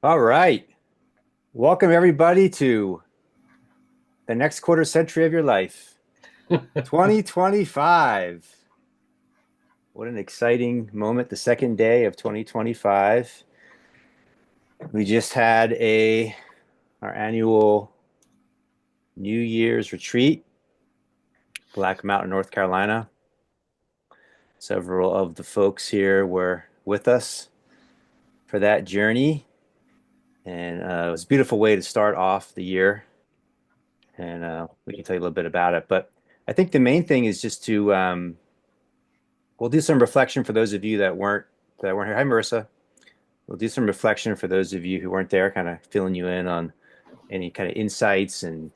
All right. Welcome everybody to the next quarter century of your life, 2025. What an exciting moment, the second day of 2025. We just had a our annual New Year's retreat, Black Mountain, North Carolina. Several of the folks here were with us for that journey, and it was a beautiful way to start off the year. And we can tell you a little bit about it. But I think the main thing is just to we'll do some reflection for those of you that weren't here. Hi, Marissa. We'll do some reflection for those of you who weren't there, kind of filling you in on any kind of insights and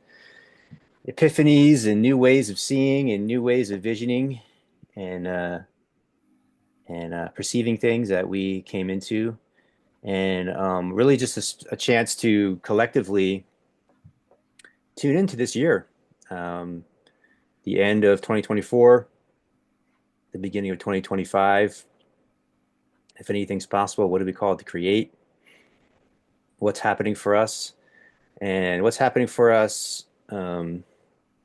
epiphanies and new ways of seeing and new ways of visioning and perceiving things that we came into, and really just a chance to collectively tune into this year, um, the end of 2024, the beginning of 2025. If anything's possible, what do we call it? To create what's happening for us and what's happening for us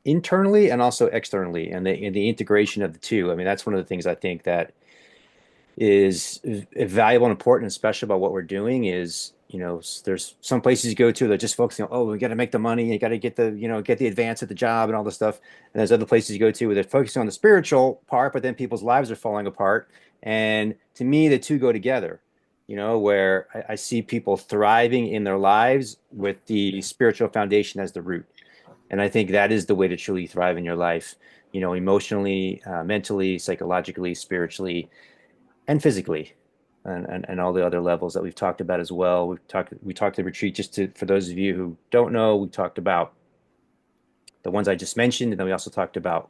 internally and also externally, and the integration of the two. I mean, that's one of the things I think that is valuable and important and special about what we're doing is, there's some places you go to that just focusing on, oh, we got to make the money, you got to get get the advance at the job and all this stuff. And there's other places you go to where they're focusing on the spiritual part, but then people's lives are falling apart. And to me, the two go together, where I see people thriving in their lives with the spiritual foundation as the root. And I think that is the way to truly thrive in your life, emotionally, mentally, psychologically, spiritually, and physically, and all the other levels that we've talked about as well. We talked the retreat, just to for those of you who don't know, we talked about the ones I just mentioned, and then we also talked about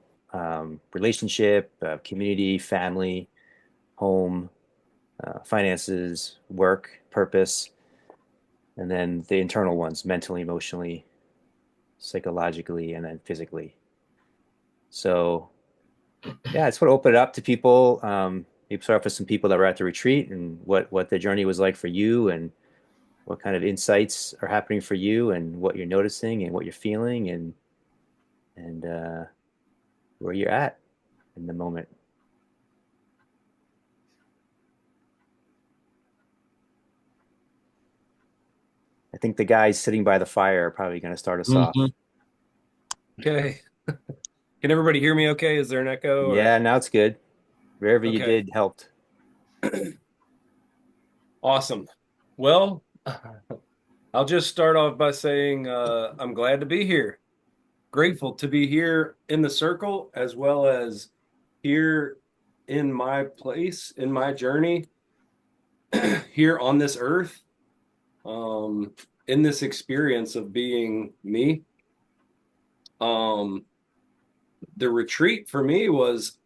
relationship, community, family, home, finances, work, purpose, and then the internal ones: mentally, emotionally, psychologically, and then physically. So yeah, I just want to open it up to people. Maybe start off with some people that were at the retreat and what the journey was like for you, and what kind of insights are happening for you, and what you're noticing, and what you're feeling, and where you're at in the moment. I think the guys sitting by the fire are probably going to start us off. Mhm. Okay. Can everybody hear me okay? Is there an echo or? Yeah, now it's good. Wherever you Okay. did helped. Awesome. Well, I'll just start off by saying I'm glad to be here. Grateful to be here in the circle as well as here in my place, in my journey, here on this earth, um, in this experience of being me. Um, the retreat for me was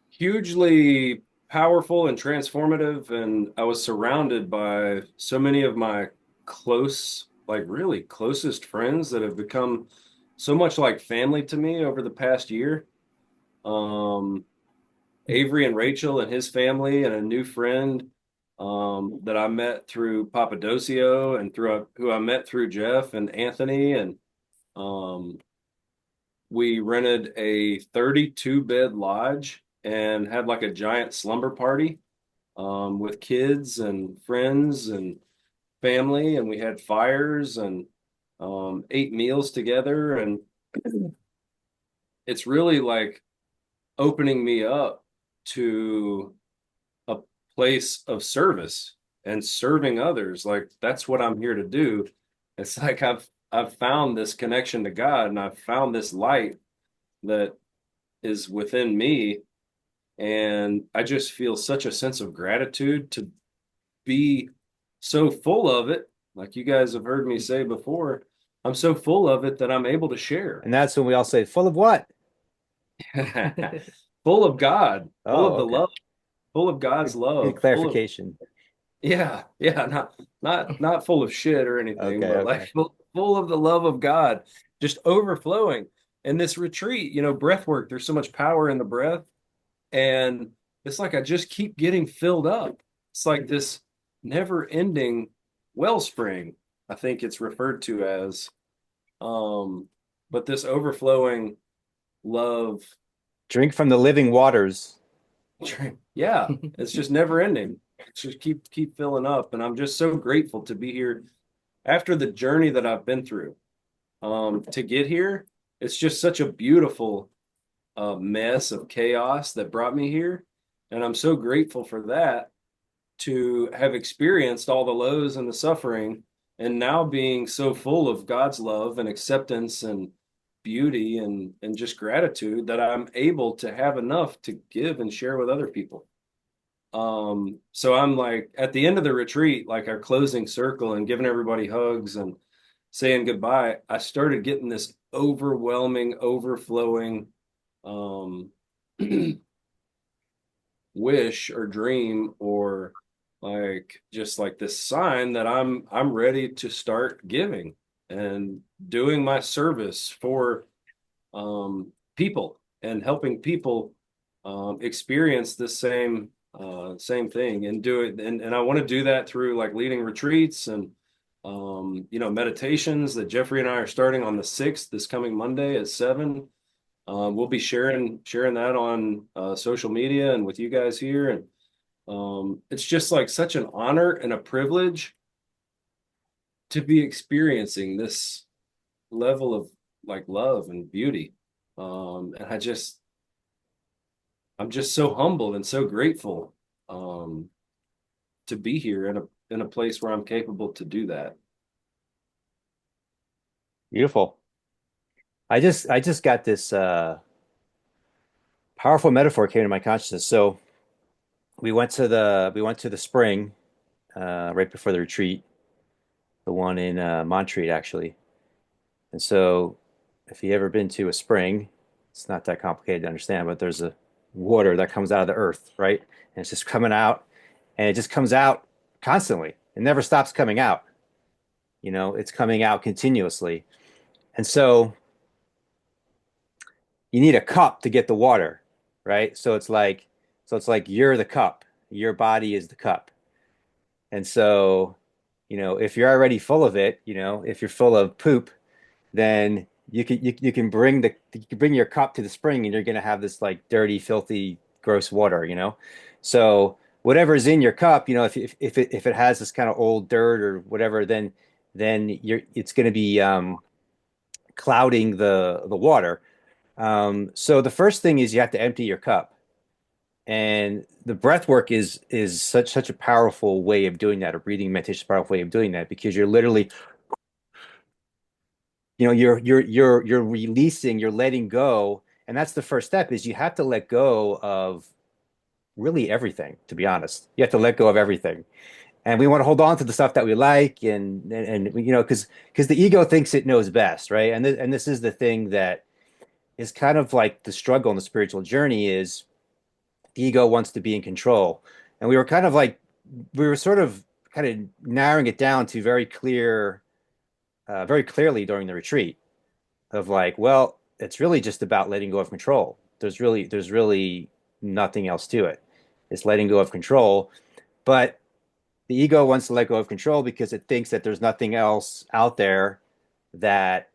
hugely powerful and transformative, and I was surrounded by so many of my close, like really closest friends that have become so much like family to me over the past year. um Avery and Rachel and his family, and a new friend that I met through Papadocio, and through who I met through Jeff and Anthony. And um we rented a 32 bed lodge and had like a giant slumber party, with kids and friends and family, and we had fires and ate meals together. And it's really like opening me up to a place of service and serving others. Like that's what I'm here to do. It's like I've found this connection to God, and I've found this light that is within me. And I just feel such a sense of gratitude to be so full of it. Like you guys have heard me say before, I'm so full of it that I'm able to share. And that's when we all say, full of what? Full of God, full of Oh, the okay. love, full of God's Good love, full of, clarification. yeah, not full of shit or anything, Okay, but like okay. full of the love of God, just overflowing. And this retreat, breath work, there's so much power in the breath. And it's like I just keep getting filled up. It's like this. never ending wellspring, I think it's referred to as. Um, but this overflowing love, Drink from the living waters. yeah, it's just never ending. It's just keep filling up. And I'm just so grateful to be here after the journey that I've been through. To get here, it's just such a beautiful mess of chaos that brought me here. And I'm so grateful for that, to have experienced all the lows and the suffering, and now being so full of God's love and acceptance and beauty and just gratitude that I'm able to have enough to give and share with other people. So I'm like at the end of the retreat, like our closing circle and giving everybody hugs and saying goodbye, I started getting this overwhelming, overflowing um wish or dream, or like just like this sign that I'm ready to start giving and doing my service for people and helping people experience the same thing and do it, and I want to do that through like leading retreats and meditations that Jeffrey and I are starting on the 6th, this coming Monday at 7. We'll be sharing that on social media and with you guys here. And it's just like such an honor and a privilege to be experiencing this level of like love and beauty. And I'm just so humbled and so grateful um, to be here in a place where I'm capable to do that. Beautiful. I just got this powerful metaphor came to my consciousness. So we went to the spring right before the retreat, the one in Montreat actually. And so if you ever been to a spring, it's not that complicated to understand, but there's a water that comes out of the earth, right? And it's just coming out, and it just comes out constantly. It never stops coming out. It's coming out continuously. And so you need a cup to get the water, right? So it's like you're the cup. Your body is the cup. And so, if you're already full of it, if you're full of poop, then you can bring your cup to the spring, and you're gonna have this like dirty, filthy, gross water. So whatever's in your cup, if it has this kind of old dirt or whatever, then it's gonna be clouding the water. So the first thing is you have to empty your cup. And the breath work is such a powerful way of doing that, or breathing meditation is a powerful way of doing that, because you're literally, you're releasing, you're letting go. And that's the first step, is you have to let go of really everything, to be honest. You have to let go of everything. And we want to hold on to the stuff that we like, and because the ego thinks it knows best, right? And this is the thing that is kind of like the struggle in the spiritual journey, is the ego wants to be in control. And we were sort of kind of narrowing it down to very clearly during the retreat, of like, well, it's really just about letting go of control. There's really nothing else to it. It's letting go of control. But the ego wants to let go of control because it thinks that there's nothing else out there that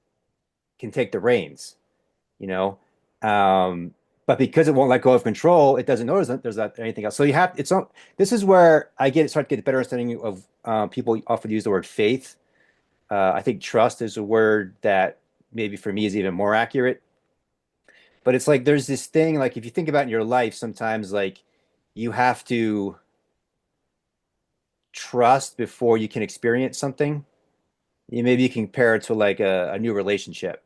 can take the reins, you know. But because it won't let go of control, it doesn't notice that there's not anything else. So you have it's not. This is where I start to get a better understanding of people often use the word faith. I think trust is a word that maybe for me is even more accurate. But it's like there's this thing, like if you think about in your life, sometimes like you have to trust before you can experience something. Maybe you can compare it to like a new relationship.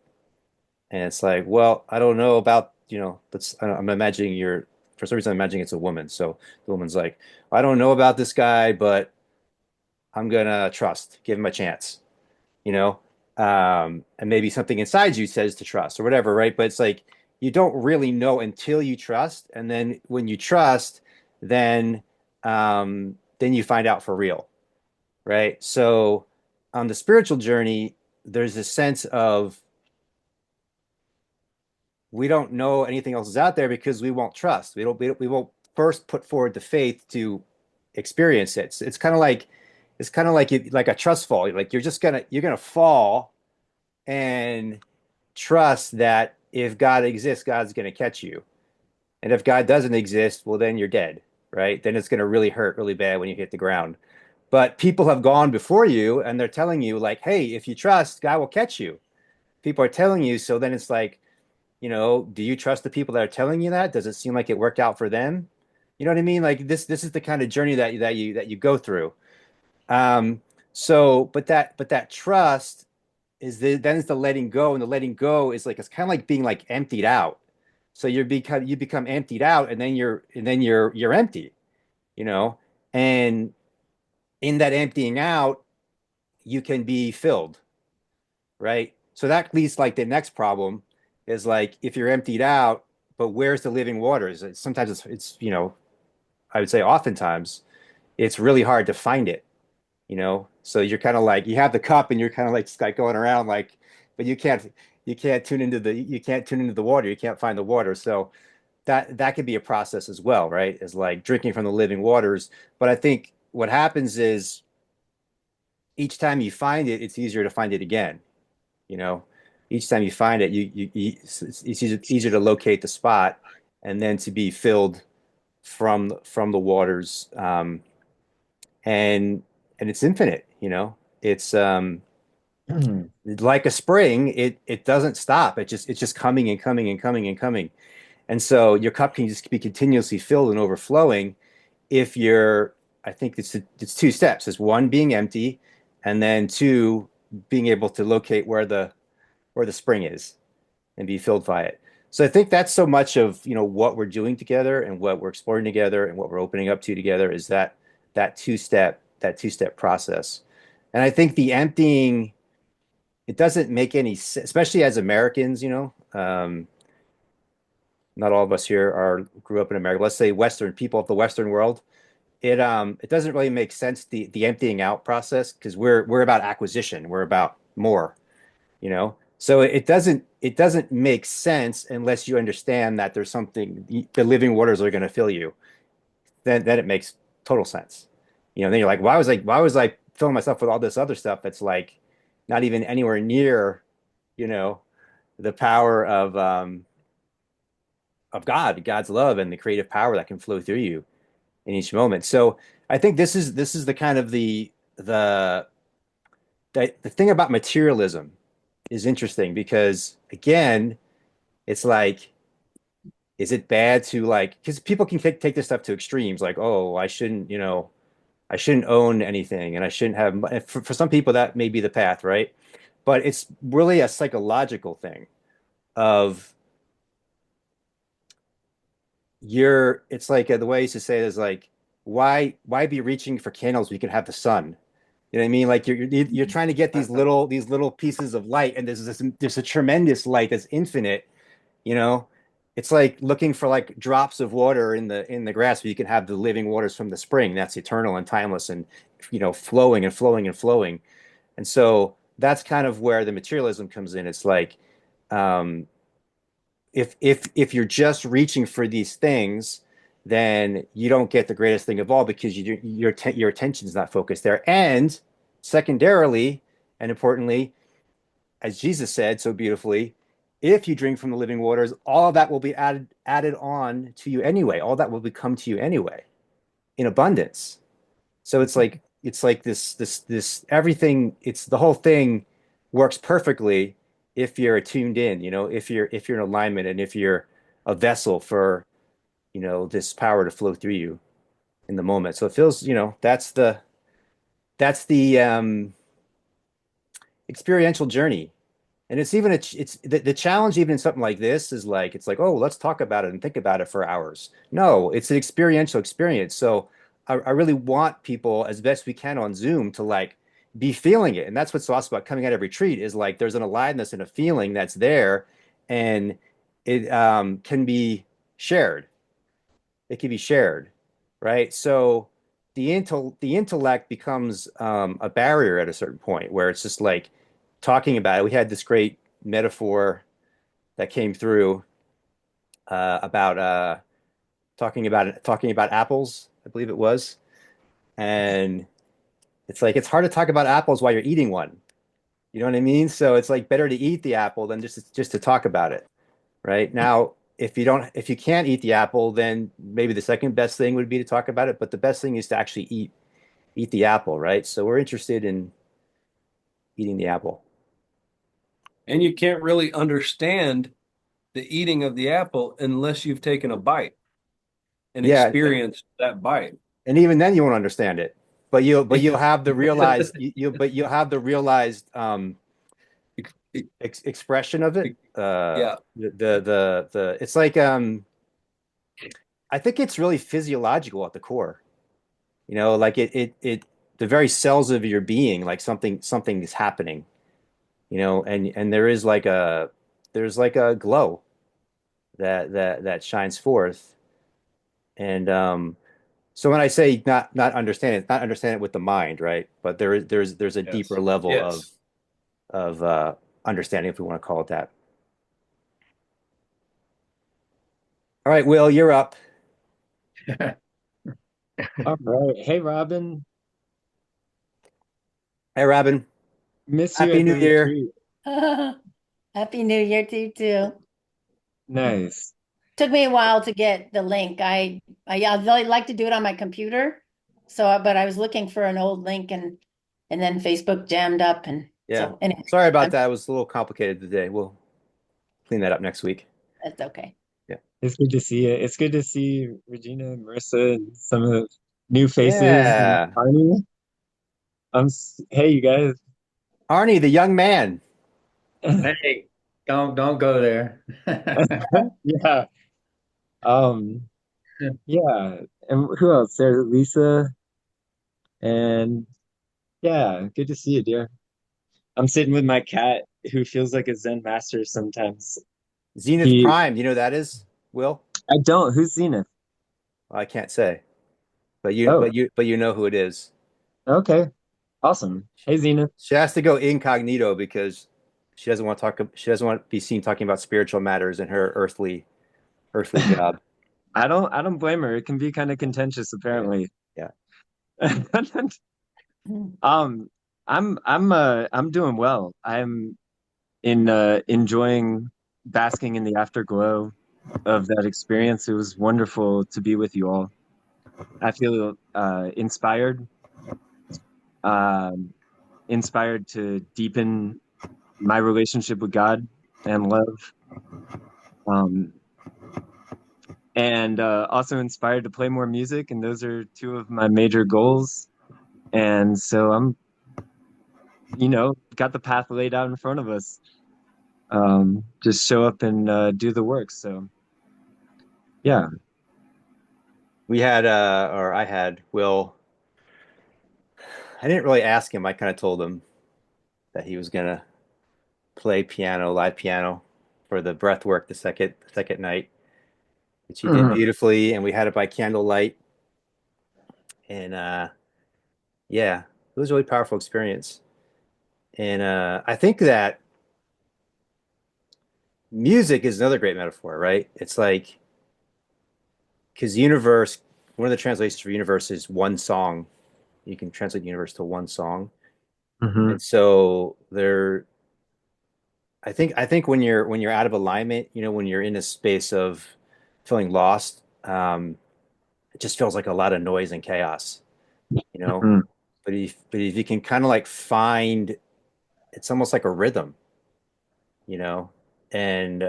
And it's like, well, I don't know about, I'm imagining for some reason, I'm imagining it's a woman. So the woman's like, I don't know about this guy, but I'm gonna trust, give him a chance, you know? And maybe something inside you says to trust or whatever, right? But it's like, you don't really know until you trust. And then when you trust, then you find out for real, right? So on the spiritual journey, there's a sense of, we don't know anything else is out there because we won't trust. We won't first put forward the faith to experience it. It's kind of like like a trust fall. Like you're gonna fall and trust that if God exists, God's gonna catch you. And if God doesn't exist, well, then you're dead, right? Then it's gonna really hurt really bad when you hit the ground. But people have gone before you and they're telling you, like, hey, if you trust, God will catch you. People are telling you, so then it's like, do you trust the people that are telling you that? Does it seem like it worked out for them? You know what I mean? Like this is the kind of journey that you go through. Um, but that trust then is the letting go, and the letting go is like it's kind of like being like emptied out. So you become emptied out, and then you're empty, you know, and in that emptying out, you can be filled, right? So that leads like the next problem is like if you're emptied out, but where's the living waters? Sometimes it's I would say oftentimes it's really hard to find it. So you're kind of like you have the cup and you're kind of like just like going around like, but you can't tune into the water. You can't find the water. So that could be a process as well, right? Is like drinking from the living waters. But I think what happens is each time you find it, it's easier to find it again. You know, each time you find it, it's easier to locate the spot and then to be filled from the waters. And it's infinite. It's like a spring. It doesn't stop. It's just coming and coming and coming and coming. And so your cup can just be continuously filled and overflowing if you're, I think it's two steps. It's one, being empty, and then two, being able to locate where the spring is and be filled by it. So I think that's so much of, what we're doing together and what we're exploring together and what we're opening up to together is that two step process. And I think the emptying, it doesn't make any sense, especially as Americans, not all of us here grew up in America. Let's say Western people of the Western world. It doesn't really make sense, the emptying out process, because we're about acquisition. We're about more. So it doesn't make sense unless you understand that there's something, the living waters are going to fill you. Then it makes total sense. Then you're like, why was I filling myself with all this other stuff that's like not even anywhere near, you know, the power of God's love and the creative power that can flow through you in each moment. So I think this is the kind of the thing about materialism is interesting because again, it's like, is it bad to like, because people can take this stuff to extremes, like, oh, I shouldn't own anything and I shouldn't have, for some people that may be the path, right? But it's really a psychological thing of it's like the way I used to say it is like, why be reaching for candles when you can have the sun? You know what I mean? Like you're trying to get these little pieces of light, and there's a tremendous light that's infinite. You know, it's like looking for like drops of water in the grass, where you can have the living waters from the spring that's eternal and timeless, and flowing and flowing and flowing. And so that's kind of where the materialism comes in. It's like, um, if you're just reaching for these things, then you don't get the greatest thing of all because your attention is not focused there. And secondarily, and importantly, as Jesus said so beautifully, if you drink from the living waters, all of that will be added on to you anyway. All that will become to you anyway in abundance. So it's like this everything. It's the whole thing works perfectly if you're attuned in. If you're in alignment and if you're a vessel for this power to flow through you in the moment. So it feels that's the experiential journey. And it's the challenge even in something like this is like it's like, oh, let's talk about it and think about it for hours. No, it's an experiential experience. So I really want people as best we can on Zoom to like be feeling it. And that's what's so awesome about coming out of retreat is like there's an aliveness and a feeling that's there, and it can be shared. It can be shared, right? So the intellect becomes a barrier at a certain point where it's just like talking about it. We had this great metaphor that came through about talking about apples, I believe it was. And it's like it's hard to talk about apples while you're eating one. You know what I mean? So it's like better to eat the apple than just to talk about it, right? Now, if you can't eat the apple, then maybe the second best thing would be to talk about it, but the best thing is to actually eat the apple, right? So we're interested in eating the apple. And you can't really understand the eating of the apple unless you've taken a bite and Yeah, experienced that bite. and even then you won't understand it. But you'll have the realized you'll have the realized expression of it. Yeah, The it's like I think it's really physiological at the core. You know, like it the very cells of your being, like something is happening, you know, and there's like a glow that shines forth. And so when I say not understand it, not understand it with the mind, right? But there's a deeper yes, level yes. of understanding, if we want to call it that. All right, Will, you're up. All right. Hey, Robin. Hey, Robin. Miss you Happy at New the Year. retreat. Happy New Year to you too. Nice. Took me a while to get the link. I really like to do it on my computer. So, but I was looking for an old link and then Facebook jammed up and Yeah. so anyway, Sorry about that. It was a little complicated today. We'll clean that up next week. that's okay. Yeah. It's good to see you. It's good to see Regina and Marissa and some of the new faces and Yeah. Arnie. Hey, you guys. Arnie, the young man. Hey, don't go there. Yeah. Um, yeah. And who else? There's Lisa. And yeah, good to see you, dear. I'm sitting with my cat who feels like a Zen master sometimes. Zenith He, Prime. Do you know who that is, Will? I don't. Who's Zenith? I can't say, Oh, but you know who it is. okay. Awesome. Hey, Zenith. She has to go incognito because she doesn't want to talk. She doesn't want to be seen talking about spiritual matters in her earthly job. I don't blame her. It can be kind of contentious, Yeah, apparently. yeah. Mm. Um, I'm doing well. I'm enjoying basking in the afterglow of that experience. It was wonderful to be with you all. I feel inspired, um, inspired to deepen my relationship with God and love, um, and also inspired to play more music. And those are two of my major goals. And so I'm, got the path laid out in front of us. Just show up and do the work. So yeah. We had or I had Will. I didn't really ask him. I kind of told him that he was gonna play piano, live piano, for the Breathwork the second night, which he did Mhm. beautifully, and we had it by candlelight, and yeah, it was a really powerful experience. And I think that music is another great metaphor, right? It's like because universe, one of the translations for universe is one song. You can translate universe to one song, Mhm. and so I think when you're out of alignment, you know, when you're in a space of feeling lost, it just feels like a lot of noise and chaos, you know. Mhm. But if you can kind of like find, it's almost like a rhythm, you know, and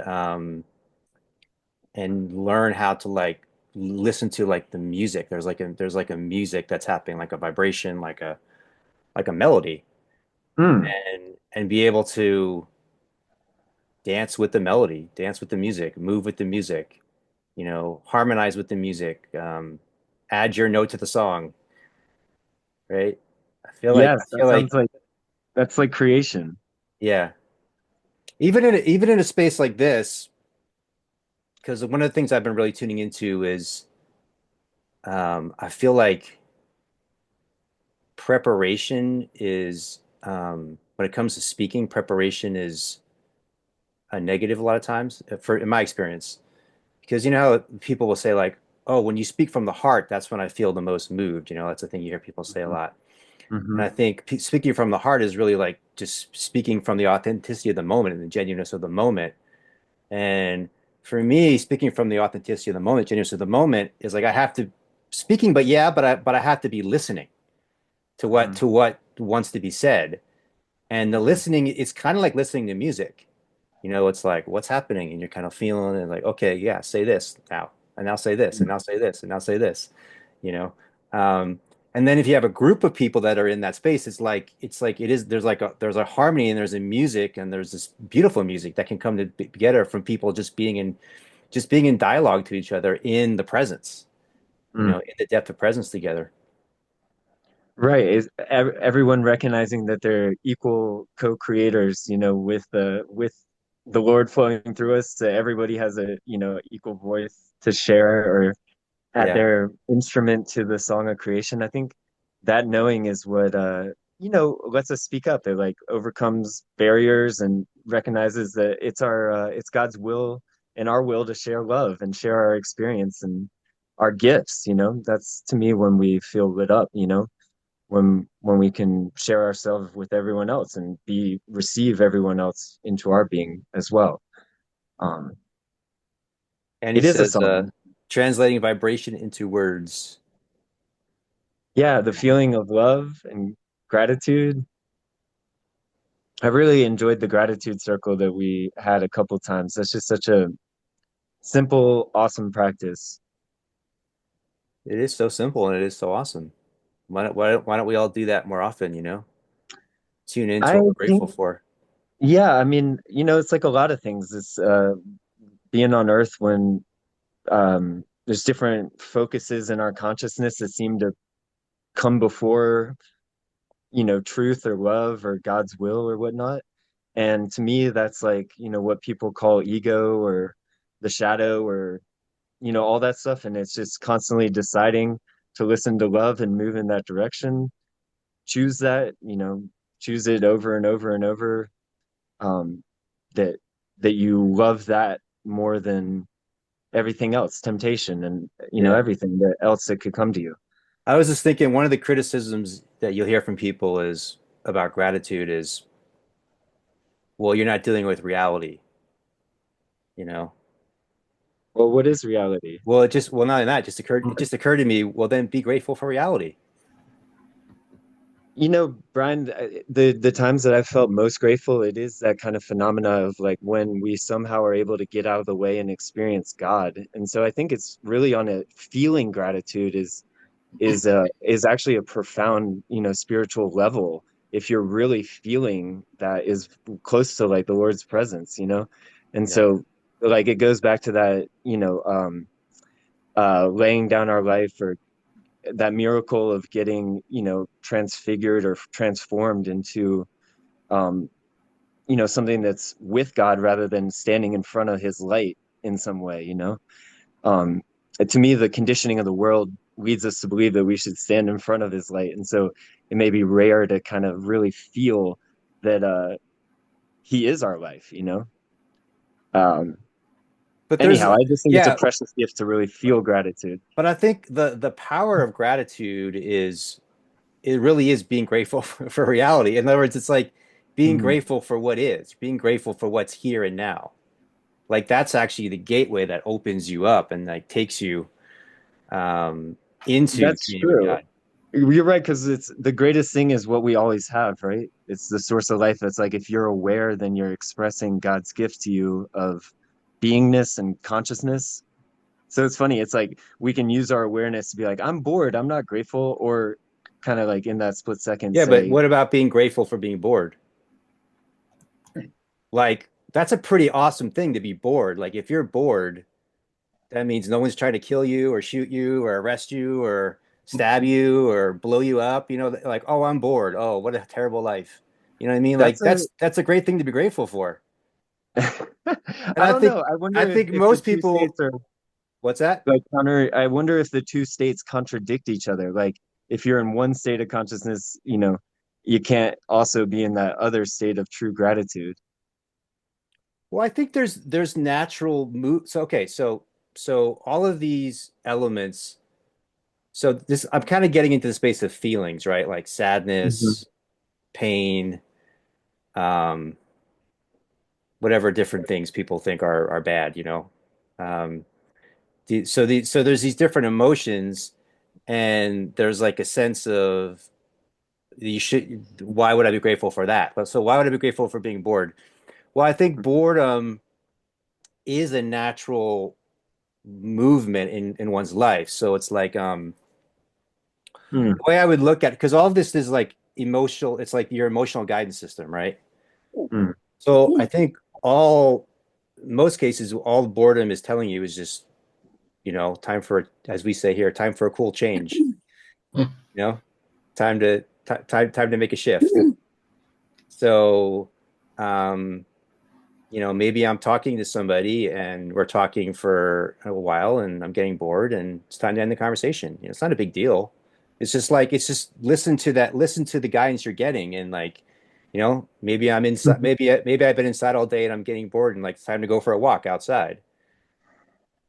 and learn how to like listen to like the music. There's like a music that's happening, like a vibration, like a melody, Mm. and be able to dance with the melody, dance with the music, move with the music, you know, harmonize with the music, add your note to the song, right? I Yes, that feel like, sounds like that's like creation. yeah, even in a space like this, because one of the things I've been really tuning into is, I feel like preparation is, when it comes to speaking, preparation is a negative a lot of times for in my experience, because you know how people will say like, oh, when you speak from the heart, that's when I feel the most moved. That's the thing you hear people say a lot. And Hmm. I think speaking from the heart is really like just speaking from the authenticity of the moment and the genuineness of the moment. And for me, speaking from the authenticity of the moment, genuineness of the moment is like I have to speaking, but yeah, but I have to be listening Hmm. to what wants to be said. And the listening, it's kind of like listening to music. It's like what's happening, and you're kind of feeling and like, okay, yeah, say this now, and now say this, and now say this, and now say this, you know. Um, and then if you have a group of people that are in that space, it's like it is. There's a harmony and there's a music and there's this beautiful music that can come together from people just being in dialogue to each other in the presence, Mm. in the depth of presence together. Right. Everyone recognizing that they're equal co-creators, with the Lord flowing through us, so everybody has a, equal voice to share or at Yeah. their instrument to the song of creation. I think that knowing is what lets us speak up. It like overcomes barriers and recognizes that it's God's will and our will to share love and share our experience and our gifts. That's to me when we feel lit up. When we can share ourselves with everyone else and be receive everyone else into our being as well. Um, And he it is a says, song. translating vibration into words. Yeah, the feeling of love and gratitude. I really enjoyed the gratitude circle that we had a couple times. That's just such a simple, awesome practice. It is so simple and it is so awesome. Why don't we all do that more often, Tune into I what we're grateful think, for. yeah, I mean, it's like a lot of things. It's being on Earth when there's different focuses in our consciousness that seem to come before, truth or love or God's will or whatnot. And to me, that's like, what people call ego or the shadow or all that stuff. And it's just constantly deciding to listen to love and move in that direction. Choose that, choose it over and over and over. Um, that you love that more than everything else, temptation and Yeah. everything that else that could come to you. I was just thinking one of the criticisms that you'll hear from people is about gratitude is, well, you're not dealing with reality, you know. Well, what is reality? Well, not only that, it just occurred to me, well, then be grateful for reality. Brian, the times that I've felt most grateful, it is that kind of phenomena of like when we somehow are able to get out of the way and experience God. And so I think it's really on a feeling gratitude is actually a profound, spiritual level if you're really feeling that is close to like the Lord's presence. And Yeah. so like it goes back to that, laying down our life or that miracle of getting transfigured or transformed into um something that's with God rather than standing in front of his light in some way. um to me the conditioning of the world leads us to believe that we should stand in front of his light, and so it may be rare to kind of really feel that he is our life. um But Anyhow, I just think it's a yeah, precious gift to really feel gratitude. but I think the power of gratitude is it really is being grateful for reality. In other words, it's like being Mhm. grateful for what is, being grateful for what's here and now. Like that's actually the gateway that opens you up and like takes you um, into That's communion with true. God. You're right, because it's the greatest thing is what we always have, right? It's the source of life. It's like if you're aware, then you're expressing God's gift to you of beingness and consciousness. So it's funny. It's like we can use our awareness to be like, I'm bored, I'm not grateful, or kind of like in that split second Yeah, but say, what about being grateful for being bored? Like that's a pretty awesome thing to be bored. Like if you're bored, that means no one's trying to kill you or shoot you or arrest you or stab you or blow you up. Like, oh, I'm bored. Oh, what a terrible life. You know what I mean? Like that's a that's a great thing to be grateful for. And I I don't think know. I wonder I if, think the most two people, states are what's that? like counter. I wonder if the two states contradict each other. Like if you're in one state of consciousness, you can't also be in that other state of true gratitude. Well, I think there's natural mood. So okay, so so all of these elements. So this, I'm kind of getting into the space of feelings, right? Like Mhm. sadness, pain, um, whatever different things people think are bad, you know. Um, so there's these different emotions, and there's like a sense of you should. Why would I be grateful for that? So why would I be grateful for being bored? Well, I think boredom is a natural movement in one's life. So it's like Mm, the way I would look at it, because all of this is like emotional, it's like your emotional guidance system, right? mm, So I think most cases, all boredom is telling you is just, time for, as we say here, time for a cool change, you know, time to make a shift. So, um, maybe I'm talking to somebody and we're talking for a while and I'm getting bored and it's time to end the conversation. It's not a big deal. It's just listen to the guidance you're getting and like, maybe I'm inside, mhm, maybe I've been inside all day and I'm getting bored and like it's time to go for a walk outside,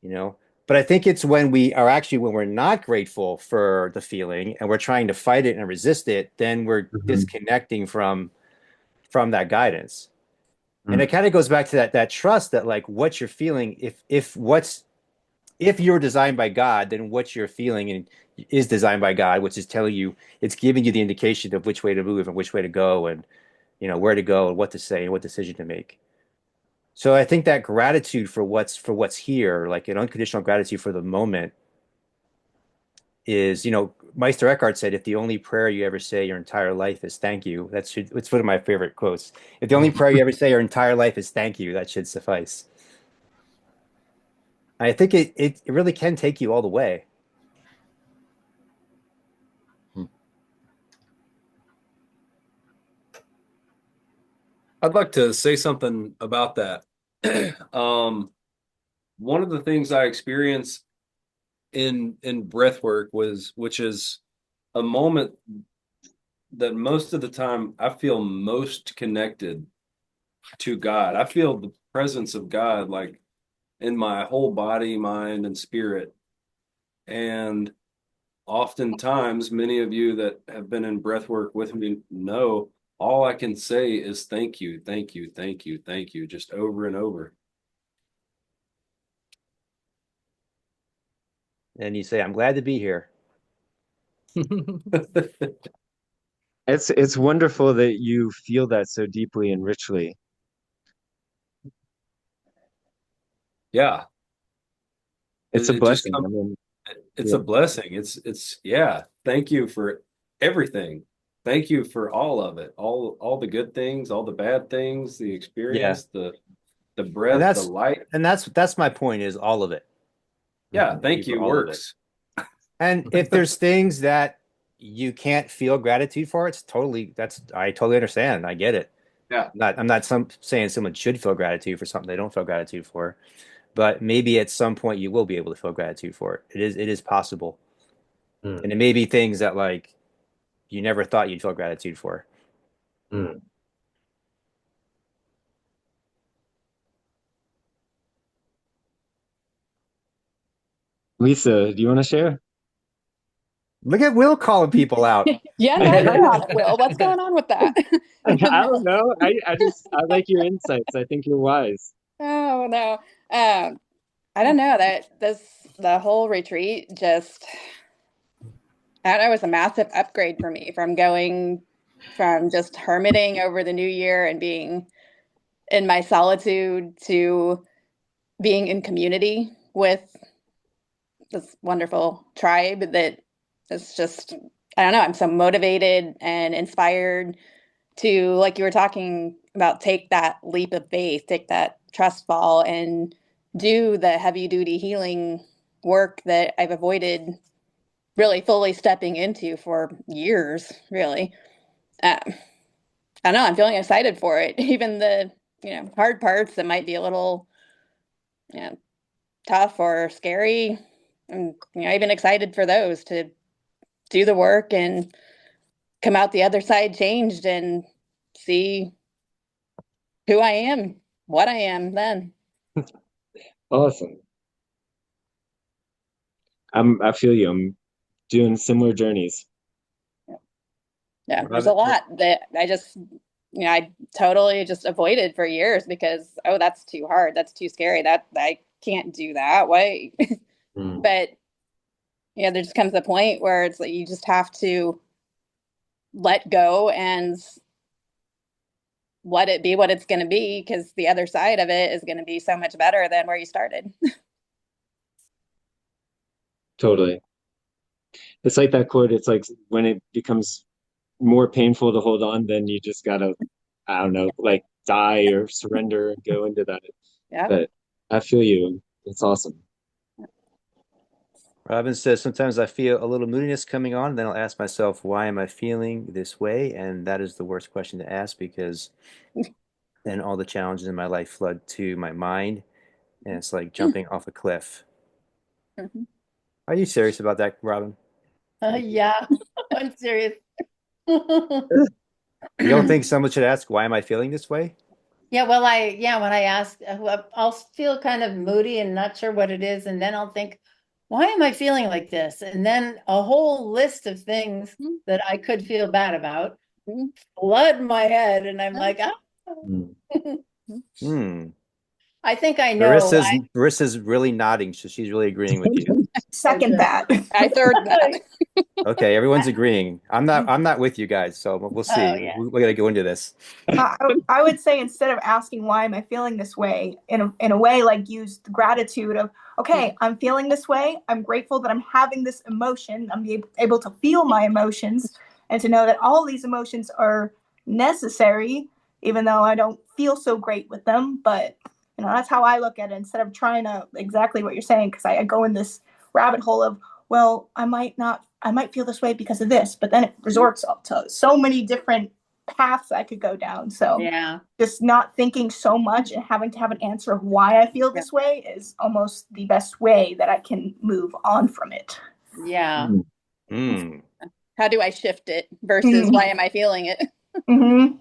you know. But I think it's when we're not grateful for the feeling and we're trying to fight it and resist it, then we're mhm, disconnecting from that guidance. And it mm, kind of goes back to that trust that like what you're feeling, if you're designed by God, then what you're feeling and is designed by God, which is telling you, it's giving you the indication of which way to move and which way to go and where to go and what to say and what decision to make. So I think that gratitude for what's here, like an unconditional gratitude for the moment, is, Meister Eckhart said, if the only prayer you ever say your entire life is thank you, it's one of my favorite quotes. If the only prayer you ever say your entire life is thank you, that should suffice. I think it really can take you all the way. I'd like to say something about that. Um, one of the things I experienced in breathwork which is a moment that most of the time I feel most connected to God. I feel the presence of God like in my whole body, mind, and spirit. And oftentimes, many of you that have been in breathwork with me know all I can say is thank you, thank you, thank you, thank you, just over and over. And you say, I'm glad to be here. It's wonderful that you feel that so deeply and richly. Yeah, It's a it just blessing. comes. I mean, It's yeah, a blessing. It's yeah. Thank you for everything. Thank you for all of it. All the good things, all the bad things, the Yeah. experience, the And breath, the that's light. and that's my point is all of it. Yeah, Thank you thank for you all of it. works. And if there's things that you can't feel gratitude for, I totally understand. I get it. Yeah. I'm not saying someone should feel gratitude for something they don't feel gratitude for, but maybe at some point you will be able to feel gratitude for it. It is possible. Mm, And it may be things that like you never thought you'd feel gratitude for. mm. Lisa, do you want to share? Look at Will calling people out. Yeah, now you're on, Will. What's going on with that? I don't know. I like your insights. I think you're wise. Oh no. I don't know that the whole retreat just I don't know, it was a massive upgrade for me from going from just hermiting over the new year and being in my solitude to being in community with this wonderful tribe that is just I don't know, I'm so motivated and inspired to, like you were talking about, take that leap of faith, take that trust fall, and do the heavy duty healing work that I've avoided really fully stepping into for years, really. I don't know, I'm feeling excited for it. Even the, hard parts that might be a little, you know, tough or scary. I'm, even excited for those to do the work and come out the other side changed and see who I am, what I am then. Awesome. I feel you. I'm doing similar journeys. Yeah, there's a Robin, lot that I totally just avoided for years because, oh, that's too hard. That's too scary. That I can't do that. Why? Mm. But yeah, there just comes a point where it's like you just have to let go and let it be what it's going to be because the other side of it is going to be so much better than where you started. Totally. It's like that quote. It's like when it becomes more painful to hold on, then you just gotta, I don't know, like die or surrender and go into that. Yeah. But I feel you. It's awesome. Robin says, sometimes I feel a little moodiness coming on, and then I'll ask myself, why am I feeling this way? And that is the worst question to ask because then all the challenges in my life flood to my mind, and it's like jumping off a cliff. Mhm. Are you serious about that, Robin? Yeah, I'm serious. You don't think someone should ask, why am I feeling this way? Yeah, well, when I ask, I'll feel kind of moody and not sure what it is, and then I'll think, why am I feeling like this? And then a whole list of things that I could feel bad about Mhm. flood my head, and I'm like, ah. Mm. Hmm. I think I know. Barissa's really nodding, so she's really agreeing with you. Second that. I third that. Okay, everyone's agreeing. I'm not with you guys, so we'll Oh see. yeah. We gotta go into this. I would say instead of asking why am I feeling this way, in a way like use the gratitude of, okay, I'm feeling this way. I'm grateful that I'm having this emotion. I'm able to feel my emotions and to know that all these emotions are necessary, even though I don't feel so great with them. But that's how I look at it instead of trying to exactly what you're saying, because I go in this rabbit hole of, well, I might feel this way because of this, but then it resorts to so many different paths I could go down. So Yeah. just not thinking so much and having to have an answer of why I feel this way is almost the best way that I can move on from it. Yeah. Mm. Hmm. How do I shift it versus why am I feeling it? Mm-hmm.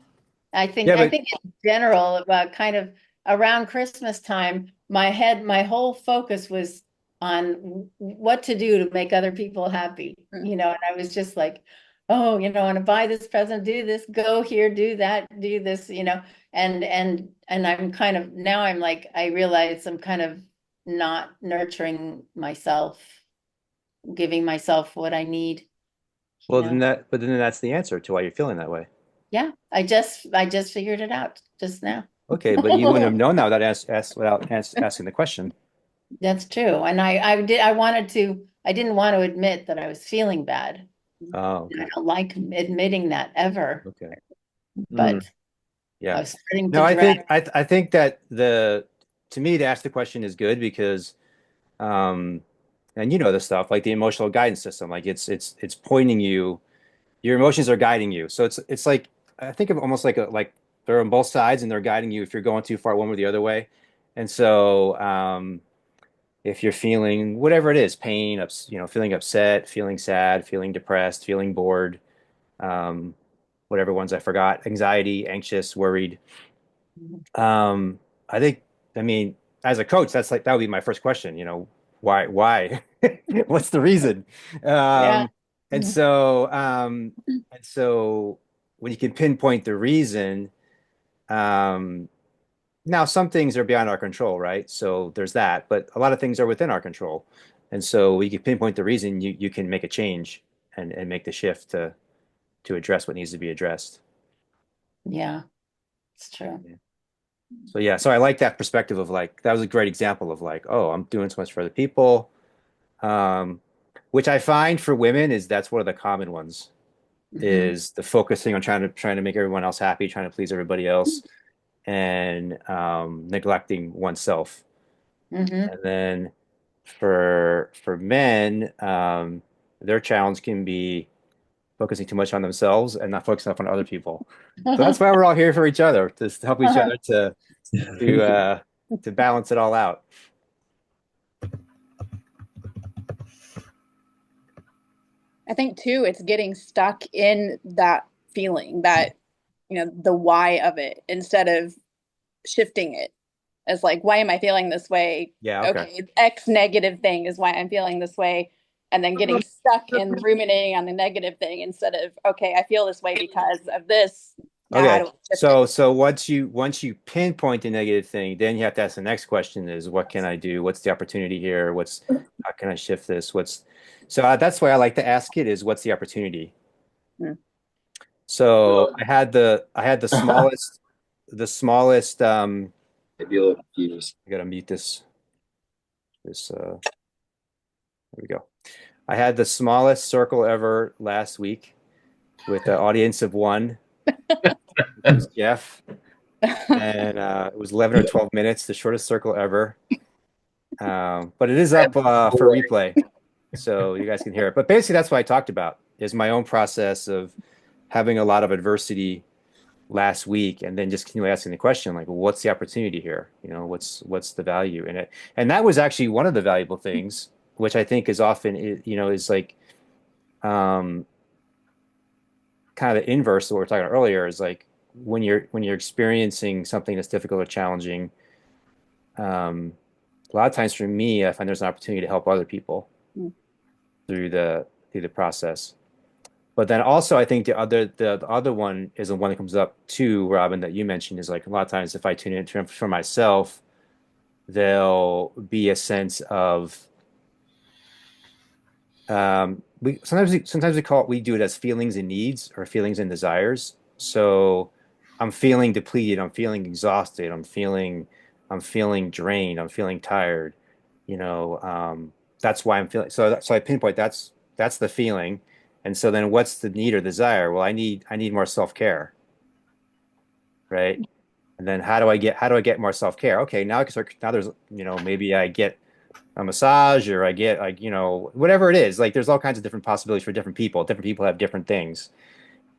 Yeah, I but think in general, kind of around Christmas time, my whole focus was on what to do to make other people happy, and I was just like, oh, I want to buy this present, do this, go here, do that, do this, and I'm kind of now I'm like, I realize I'm kind of not nurturing myself, giving myself what I need, you well, then know. that's the answer to why you're feeling that way. Yeah, I just figured it out just now. Okay, but you wouldn't have known that without asking the question. That's true. And I didn't want to admit that I was feeling bad. Oh, I okay, don't like admitting that ever, okay, Mm. but I yeah. was starting No, to dread. I think that to me to ask the question is good because um and you know the stuff like the emotional guidance system, like it's pointing you, your emotions are guiding you. So it's like I think of almost like they're on both sides and they're guiding you if you're going too far one or the other way. And so if you're feeling whatever it is, pain, feeling upset, feeling sad, feeling depressed, feeling bored, um, whatever ones I forgot, anxiety, anxious, worried. Um, I think, I mean, as a coach, that would be my first question, why? What's the reason? Yeah. Um, and so, um, and so when you can pinpoint the reason, um, now some things are beyond our control, right? So there's that, but a lot of things are within our control. And so we can pinpoint the reason you can make a change and make the shift to address what needs to be addressed. Yeah, it's true. Yeah. So yeah, so I like that perspective of like that was a great example of like, oh, I'm doing so much for other people. Um, which I find for women is that's one of the common ones Hmm. is the focusing on trying to make everyone else happy, trying to please everybody else, and neglecting oneself. Hmm. And then for men, their challenge can be focusing too much on themselves and not focusing enough on other people. So that's why we're all here for each other, to help each other to uh, to balance it all out. I think too, it's getting stuck in that feeling that, the why of it instead of shifting it as like, why am I feeling this way? Yeah, okay. Okay, X negative thing is why I'm feeling this way. and then getting stuck in ruminating on the negative thing instead of, okay, I feel this way because of this. Now how Okay. do I shift it? So once you pinpoint the negative thing, then you have to ask the next question is what can I do? What's the opportunity here? How can I shift this? That's why I like to ask it is what's the opportunity? Hmm. So I had the smallest Maybe a little confused. I gotta mute this there we go. I had the smallest circle ever last week with an audience of one, which was Jeff. And it was 11 or 12 minutes, the shortest circle ever. But it is up for replay, so you guys can hear it. But basically, that's what I talked about is my own process of having a lot of adversity last week, and then just continually asking the question, like, well, what's the opportunity here? What's the value in it? And that was actually one of the valuable things, which I think is often, is like um, kind of the inverse of what we were talking about earlier, is like when you're experiencing something that's difficult or challenging. Um, a lot of times for me, I find there's an opportunity to help other people Mm. through the process. But then also, I think the other one is the one that comes up too, Robin, that you mentioned is like a lot of times if I tune in for myself, there'll be a sense of we do it as feelings and needs or feelings and desires. So I'm feeling depleted, I'm feeling exhausted, I'm feeling drained, I'm feeling tired. That's why I'm feeling so I pinpoint that's the feeling. And so then what's the need or desire? Well, I need more self-care, right? And then how do I get more self-care? Okay, now I can start now there's maybe I get a massage or I get like whatever it is. Like there's all kinds of different possibilities for different people. Different people have different things,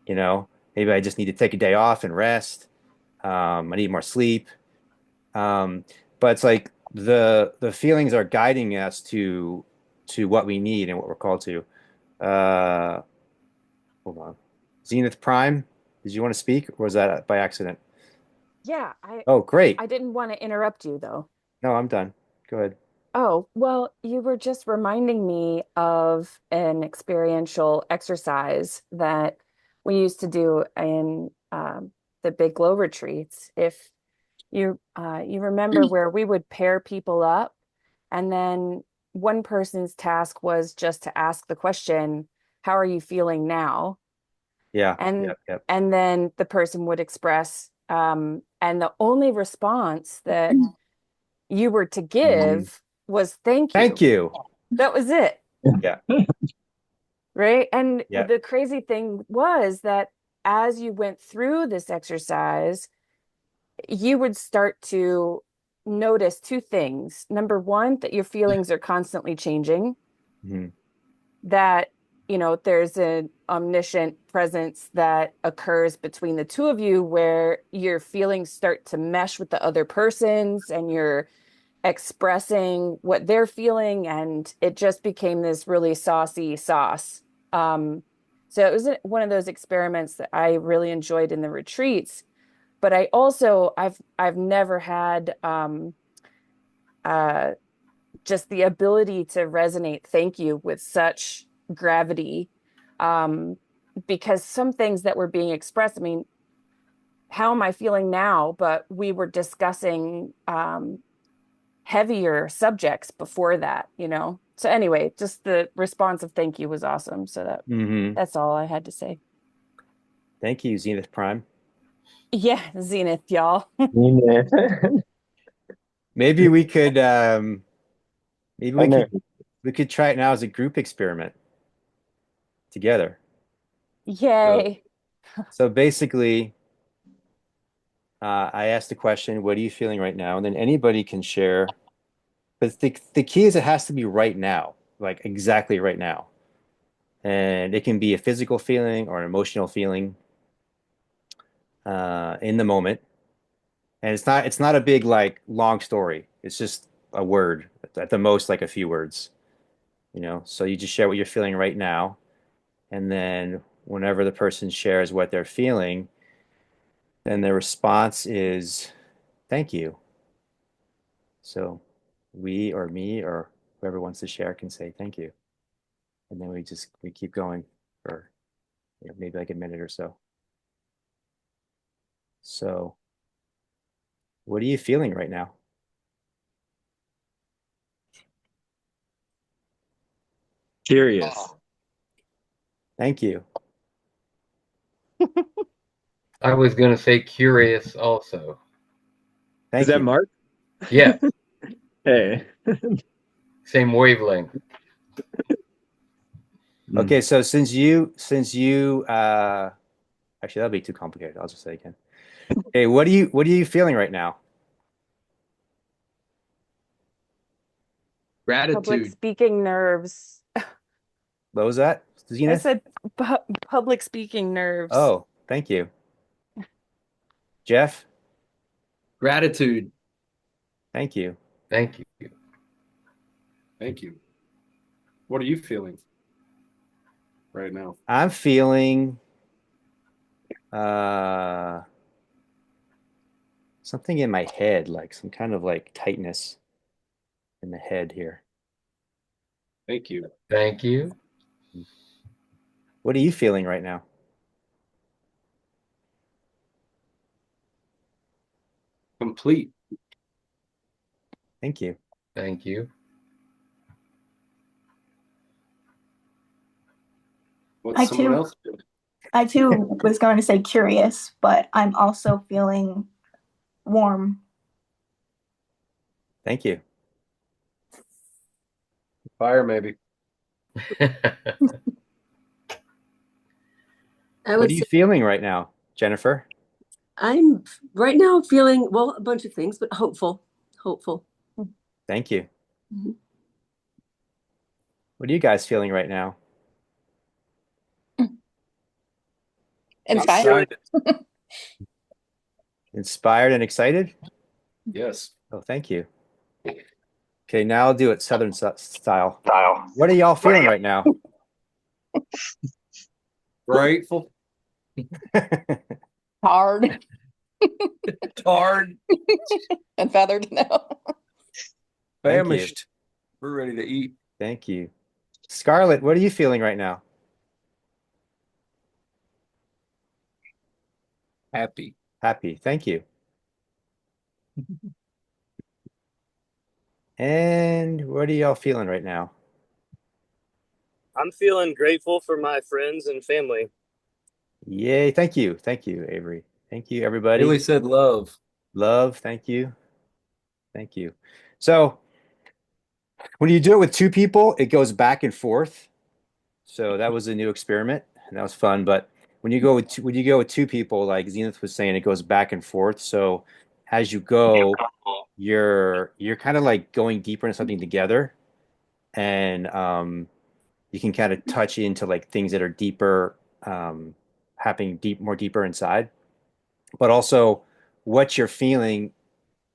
you know. Maybe I just need to take a day off and rest. I need more sleep. Um, but it's like the feelings are guiding us to what we need and what we're called to. Uh, hold on. Zenith Prime, did you want to speak or was that by accident? Yeah, I Oh, great. I didn't want to interrupt you though. No, I'm done. Go ahead. Oh, well, you were just reminding me of an experiential exercise that we used to do in the Big Glow retreats. If you remember where we would pair people up, and then one person's task was just to ask the question, "How are you feeling now?" Yeah. And Yep. Yep. and then the person would express, and the only response that you were to Mhm. give was thank Thank you. you. That was it, Yeah. right? And Yeah. the crazy thing was that as you went through this exercise, you would start to notice two things. Number one, that your feelings are constantly changing, Mhm. that, there's an omniscient presence that occurs between the two of you where your feelings start to mesh with the other person's and you're expressing what they're feeling, and it just became this really saucy sauce. So it was one of those experiments that I really enjoyed in the retreats. But I've never had uh, just the ability to resonate thank you with such gravity, um, because some things that were being expressed. I mean, how am I feeling now? But we were discussing heavier subjects before that. So anyway, just the response of thank you was awesome. So Mhm. that's all I had to say. Thank you, Zenith Prime. Yeah, Zenith, y'all. Maybe we could maybe I we know. could we could try it now as a group experiment together. So Yay. so basically I asked the question, what are you feeling right now? And then anybody can share. But the key is it has to be right now, like exactly right now. And it can be a physical feeling or an emotional feeling in the moment. And it's not a big like long story. It's just a word at the most, like a few words, So you just share what you're feeling right now, and then whenever the person shares what they're feeling, then the response is thank you. So we or me or whoever wants to share can say thank you. And then we keep going for maybe like a minute or so. So what are you feeling right now? Curious. Thank you. I was going to say curious also. Thank Is that you. Mark? Yeah, Hey. same wavelength. Okay, so since you actually that'll be too complicated. I'll just say again. Okay, what are you feeling right now? Public Gratitude. speaking nerves. What was that, I Zenith? said public speaking nerves. Oh, thank you. Jeff, Gratitude. thank you. Thank you. Thank you. What are you feeling right now? I'm feeling uh something in my head, like some kind of like tightness in the head here. Thank you. Thank you. What are you feeling right now? Complete. Thank you. Thank you. What's I someone too. else feeling? I too was going to say curious, but I'm also feeling warm. Thank you. Fire, maybe. I What would are you say feeling right now, Jennifer? I'm right now feeling, well, a bunch of things, but hopeful. Hopeful. Thank you. Mhm. What are you guys feeling right now? Inspired. Excited. Inspired and excited? Yes. Oh, thank you. Okay, now I'll do it Southern style. What are y'all feeling right now? Grateful. Hard Hard. and feathered. No. Thank you. Famished. We're ready to eat. Thank you. Scarlett, what are you feeling right now? Happy. Happy. Thank you. And what are y'all feeling right now? I'm feeling grateful for my friends and family. Yay. Thank you. Thank you, Avery. Thank you, everybody. Haley said love. Love. Thank you. Thank you. So when you do it with two people, it goes back and forth. So that was a new experiment, and that was fun. But when you go with two people, like Zenith was saying, it goes back and forth. So as you go, you're kind of like going deeper into something together, and you can kind of touch into like things that are deeper, happening more deeper inside. But also, what you're feeling,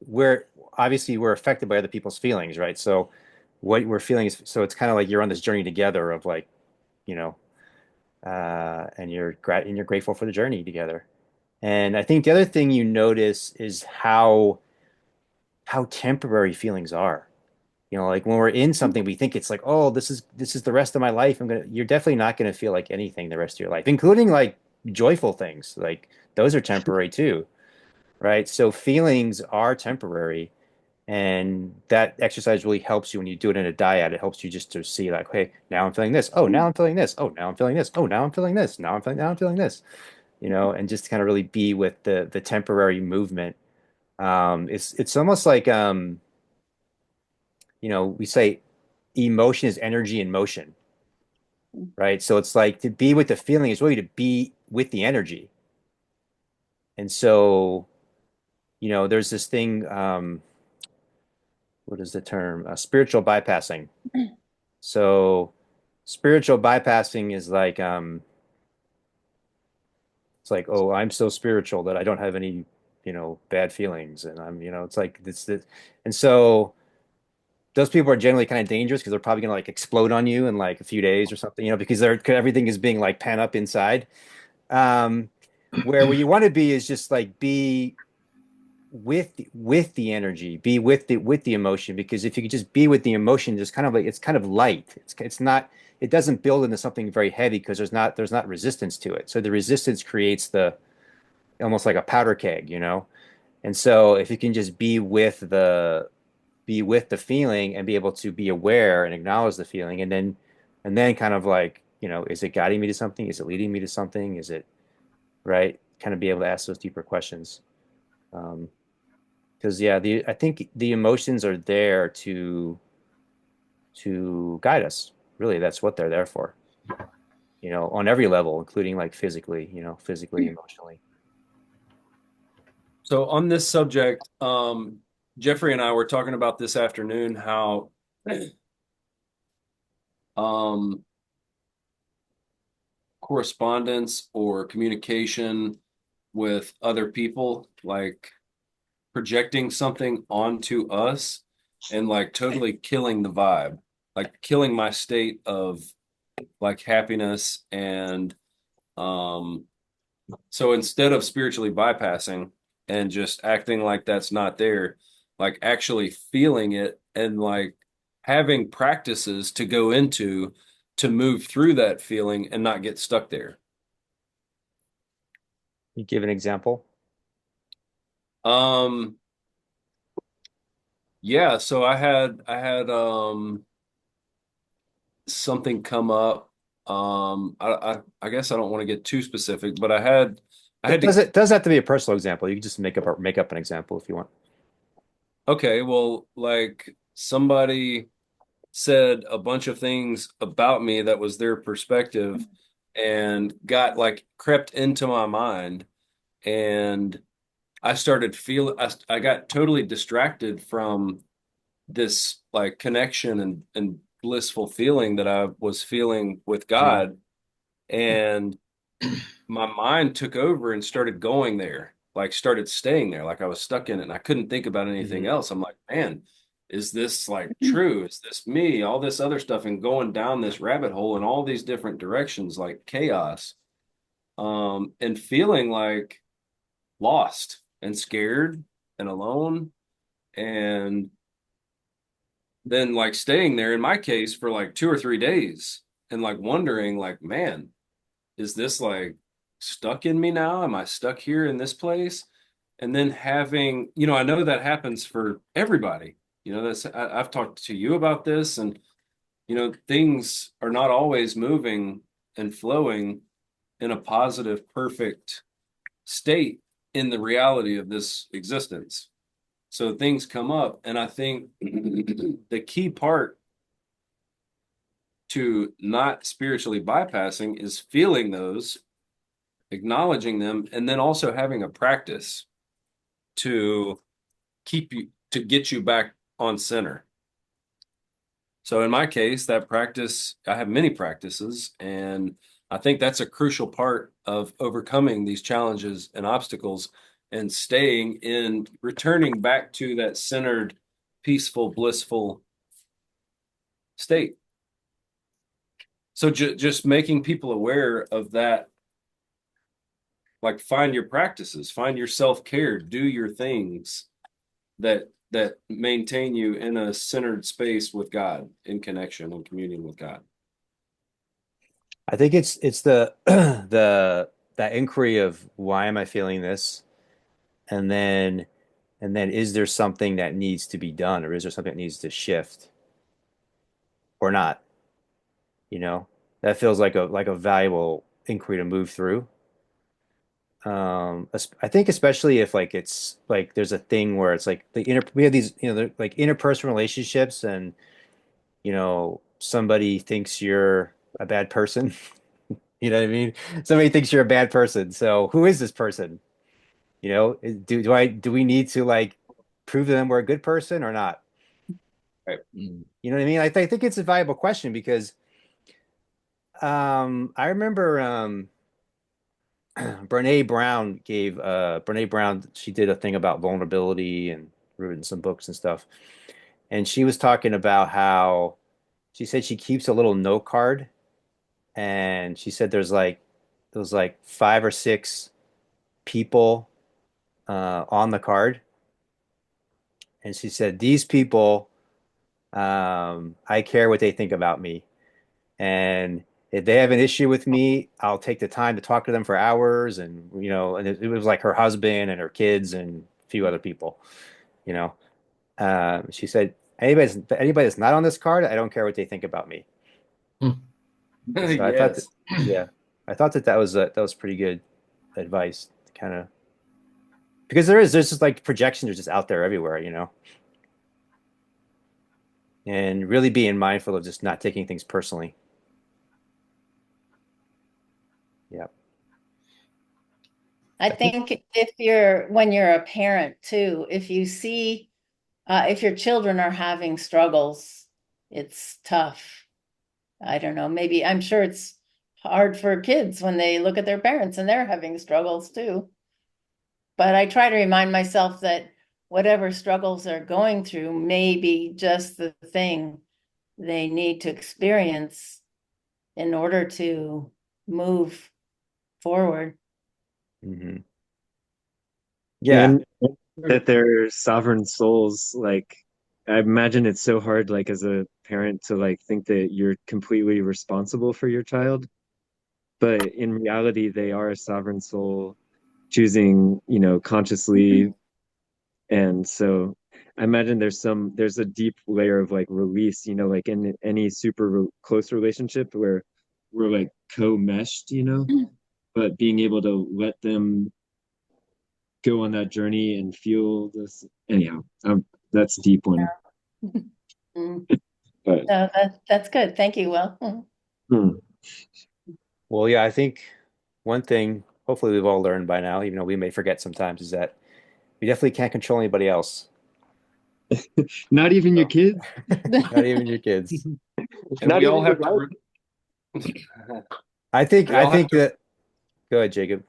we're obviously we're affected by other people's feelings, right? So what we're feeling is, so it's kind of like you're on this journey together of like, you know, and you're grateful for the journey together. And I think the other thing you notice is how temporary feelings are. You know, like when we're in something, we think it's like, oh, this is the rest of my life. You're definitely not gonna feel like anything the rest of your life, including like joyful things. Like those are temporary too, right? So feelings are temporary, and that exercise really helps you when you do it in a dyad. It helps you just to see like, hey, now I'm feeling this. Oh, now I'm feeling this. Oh, now I'm feeling this. Oh, now I'm feeling this. Now I'm feeling this. You know, and just kind of really be with the temporary movement. It's almost like we say emotion is energy in motion, right? So it's like to be with the feeling is really to be with the energy. And so, there's this thing, what is the term? Spiritual bypassing. So spiritual bypassing is like, it's like, oh, I'm so spiritual that I don't have any, bad feelings. And it's like this. And so those people are generally kind of dangerous because they're probably going to like explode on you in like a few days or something, because everything is being like pent up inside. Um, where you want to be is just like be with the energy, be with the emotion, because if you could just be with the emotion, just kind of like it's kind of light. It's not it doesn't build into something very heavy because there's not resistance to it. So the resistance creates the almost like a powder keg, you know? And so if you can just be with the feeling and be able to be aware and acknowledge the feeling and then kind of like, is it guiding me to something? Is it leading me to something? Is it right? Kind of be able to ask those deeper questions. Because yeah, I think the emotions are there to guide us. Really, that's what they're there for. On every level, including like physically, physically, emotionally. So on this subject, Jeffrey and I were talking about this afternoon how um, correspondence or communication with other people, like projecting something onto us and like totally killing the vibe, like killing my state of like happiness. And um, so instead of spiritually bypassing and just acting like that's not there, like actually feeling it and like having practices to go into to move through that feeling and not get stuck there. You give an example. Um, yeah, so I had something come up. I guess I don't want to get too specific, but I It had to. doesn't have to be a personal example. You can just make up an example if you want. Okay, well, like somebody said a bunch of things about me that was their perspective and got like crept into my mind, and I got totally distracted from this like connection and blissful feeling that I was feeling with Mm. God. And my mind took over and started going there, like started staying there, like I was stuck in it and I couldn't think about anything Hmm. else. I'm like, man, is this like true? Is this me? All this other stuff and going down this rabbit hole in all these different directions, like chaos, and feeling like lost and scared and alone. And then like staying there in my case for like 2 or 3 days and like wondering like, man, is this like stuck in me now? Am I stuck here in this place? And then having, I know that happens for everybody. I've talked to you about this, and things are not always moving and flowing in a positive, perfect state in the reality of this existence. So things come up, and I think the key part to not spiritually bypassing is feeling those, acknowledging them, and then also having a practice to get you back on center. So in my case, that practice, I have many practices, and I think that's a crucial part of overcoming these challenges and obstacles and returning back to that centered, peaceful, blissful state. So just making people aware of that, like find your practices, find your self-care, do your things that maintain you in a centered space with God, in connection and communion with God. I think it's the the that inquiry of why am I feeling this, and then is there something that needs to be done, or is there something that needs to shift, or not? You know, that feels like a valuable inquiry to move through. I think especially if like it's like there's a thing where it's like we have these like interpersonal relationships, and somebody thinks you're a bad person. You know what I mean? Somebody thinks you're a bad person. So who is this person? Do we need to like prove to them we're a good person or not? Right. You know what I mean? I think it's a valuable question because I remember Brene Brown, she did a thing about vulnerability and written some books and stuff. And she was talking about how she said she keeps a little note card, and she said there's like 5 or 6 people on the card. And she said, these people, I care what they think about me. And if they have an issue with me, I'll take the time to talk to them for hours. And, and it was like her husband and her kids and a few other people, you know. She said, anybody that's not on this card, I don't care what they think about me. So I thought that, Yes. yeah, I thought that was pretty good advice, kind of, because there's just like projections are just out there everywhere, and really being mindful of just not taking things personally. Yeah. I think when you're a parent too, if you see, if your children are having struggles, it's tough. I don't know, maybe I'm sure it's hard for kids when they look at their parents and they're having struggles too. But I try to remind myself that whatever struggles they're going through may be just the thing they need to experience in order to move forward. Mm-hmm. Yeah. And that they're sovereign souls. Like, I imagine it's so hard, like, as a parent to like think that you're completely responsible for your child. But in reality, they are a sovereign soul choosing, consciously. And so I imagine there's a deep layer of like release, like in any super close relationship where we're like co-meshed, but being able to let them go on that journey and feel this. Anyhow, that's a deep one. Mm. But So that's good. Thank you, Will. hmm. Well, yeah, I think one thing hopefully we've all learned by now, even though we may forget sometimes, is that we definitely can't control anybody else. Not even your kids, Not even your kids. And not we all even your have wife. to. I think that go ahead, Jacob.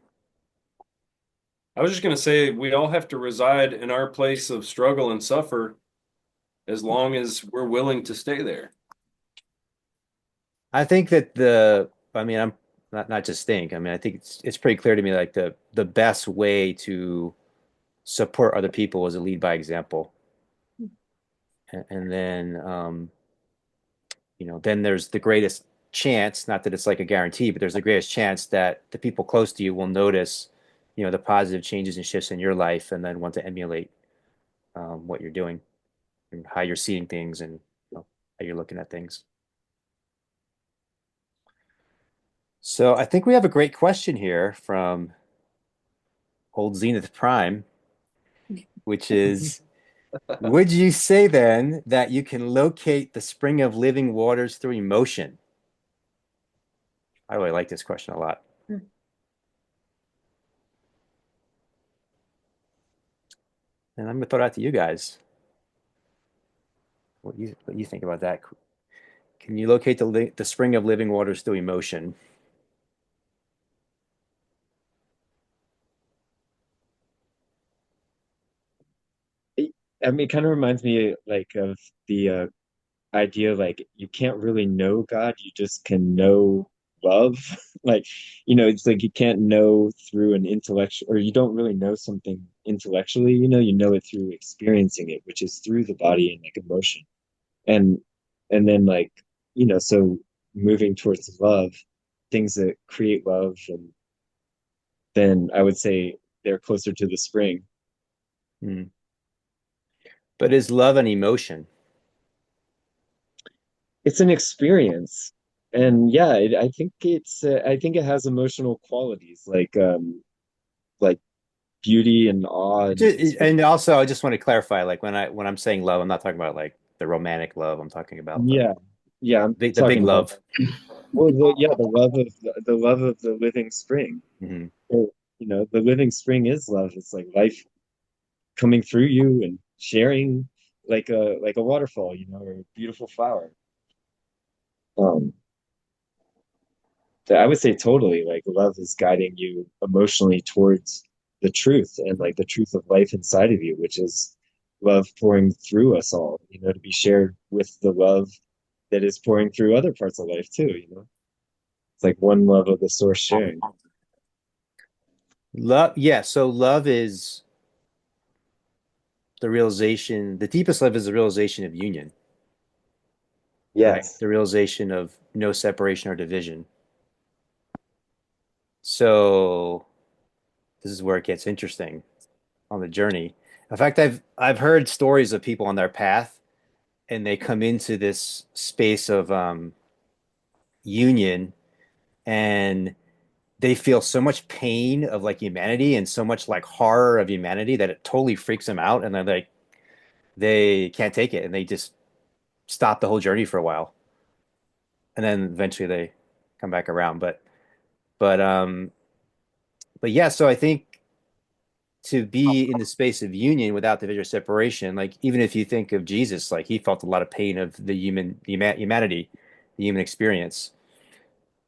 I was just going to say, we all have to reside in our place of struggle and suffer as long as we're willing to stay there. I think that I'm not just think. I mean, I think it's pretty clear to me like the best way to support other people is to lead by example. And then then there's the greatest chance, not that it's like a guarantee, but there's the greatest chance that the people close to you will notice, the positive changes and shifts in your life and then want to emulate what you're doing and how you're seeing things and how you're looking at things. So I think we have a great question here from old Zenith Prime, which is, would you say then that you can locate the spring of living waters through emotion? I really like this question a lot. And I'm gonna throw it out to you guys. What you think about that? Can you locate the spring of living waters through emotion? I mean, it kind of reminds me like of the idea like you can't really know God, you just can know love. Like, it's like you can't know through an intellectual, or you don't really know something intellectually, you know it through experiencing it, which is through the body and like emotion. And then like, so moving towards love, things that create love, and then I would say they're closer to the spring. Hmm. But is love an emotion? It's an experience, and yeah, I think it has emotional qualities like beauty and awe and And also, I just want to clarify, like when I'm saying love, I'm not talking about like the romantic love. I'm talking about the yeah, yeah, I'm the big talking about, love. well, the love of the living spring. Hmm. Or, the living spring is love. It's like life coming through you and sharing, like a waterfall, or a beautiful flower. um I would say totally, like, love is guiding you emotionally towards the truth, and like the truth of life inside of you, which is love pouring through us all, to be shared with the love that is pouring through other parts of life too, It's like one love of the source sharing. Love, yeah. So love is the realization. The deepest love is the realization of union. right? Yes. The realization of no separation or division. So this is where it gets interesting on the journey. In fact, I've heard stories of people on their path, and they come into this space of union, and they feel so much pain of like humanity and so much like horror of humanity that it totally freaks them out, and they're like they can't take it, and they just stop the whole journey for a while, and then eventually they come back around. But but yeah, so I think to be in the space of union without the visual separation, like even if you think of Jesus, like he felt a lot of pain of the humanity, the human experience.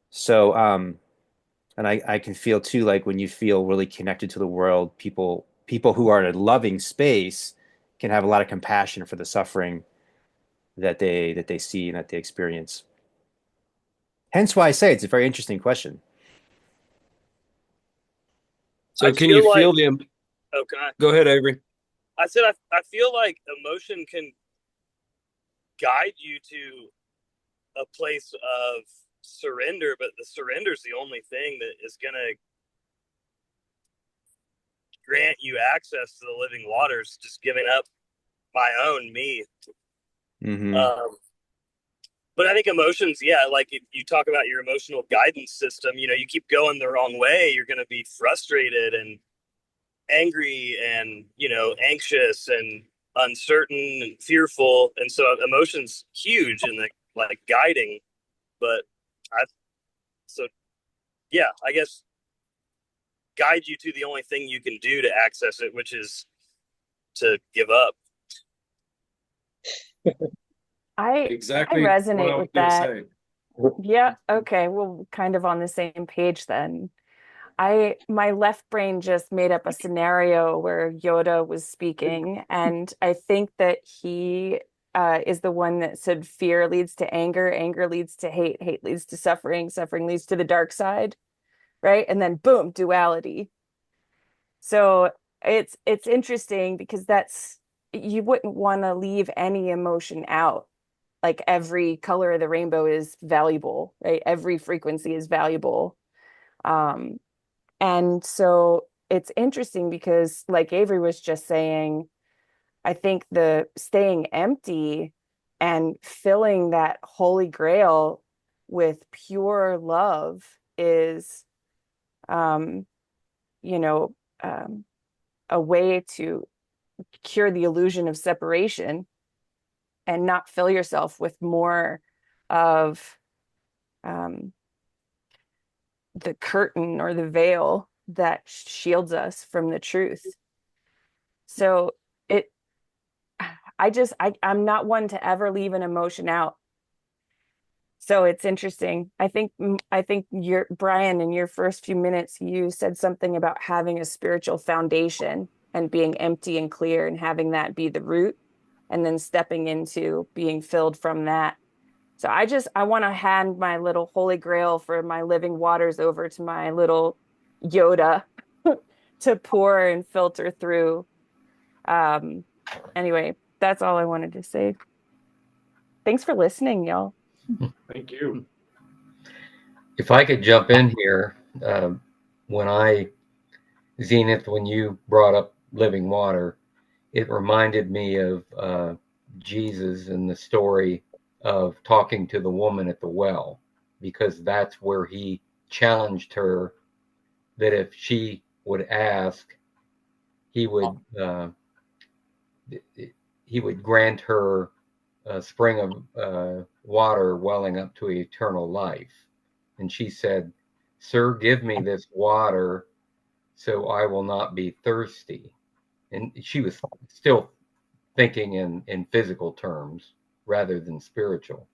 So and I can feel too, like when you feel really connected to the world, people who are in a loving space can have a lot of compassion for the suffering that they see and that they experience. Hence why I say it's a very interesting question. So I can you feel like, feel the, okay. go ahead, Avery. I said, I feel like emotion can guide you to a place of surrender, but the surrender is the only thing that is going to grant you access to the living waters, just giving up my own me. Mm-hmm. But I think emotions, yeah, like if you talk about your emotional guidance system, you know, you keep going the wrong way, you're going to be frustrated and angry and, you know, anxious and uncertain and fearful. And so emotions huge in the like guiding. But I, so yeah, I guess guide you to the only thing you can do to access it, which is to give up. I Exactly what I resonate was with going to that. say. Yeah, okay. Well, kind of on the same page then. My left brain just made up a scenario where Yoda was speaking, and I think that he is the one that said fear leads to anger, anger leads to hate, hate leads to suffering, suffering leads to the dark side, right? And then boom, duality. So it's interesting because that's you wouldn't want to leave any emotion out. Like every color of the rainbow is valuable, right? Every frequency is valuable. Um, and so it's interesting because, like Avery was just saying, I think the staying empty and filling that holy grail with pure love is, um, you know, um, a way to cure the illusion of separation and not fill yourself with more of um, the curtain or the veil that shields us from the truth. So it, I'm not one to ever leave an emotion out. So it's interesting. I think your Brian, in your first few minutes, you said something about having a spiritual foundation and being empty and clear and having that be the root and then stepping into being filled from that. So I want to hand my little holy grail for my living waters over to my little Yoda to pour and filter through. Um, anyway, that's all I wanted to say. Thanks for listening, y'all. Thank you. If I could jump in here, when Zenith, when you brought up living water, it reminded me of Jesus and the story of talking to the woman at the well, because that's where he challenged her that if she would ask, he would uh, he would grant her a spring of water welling up to eternal life. And she said, "Sir, give me this water so I will not be thirsty." And she was still thinking in physical terms rather than spiritual.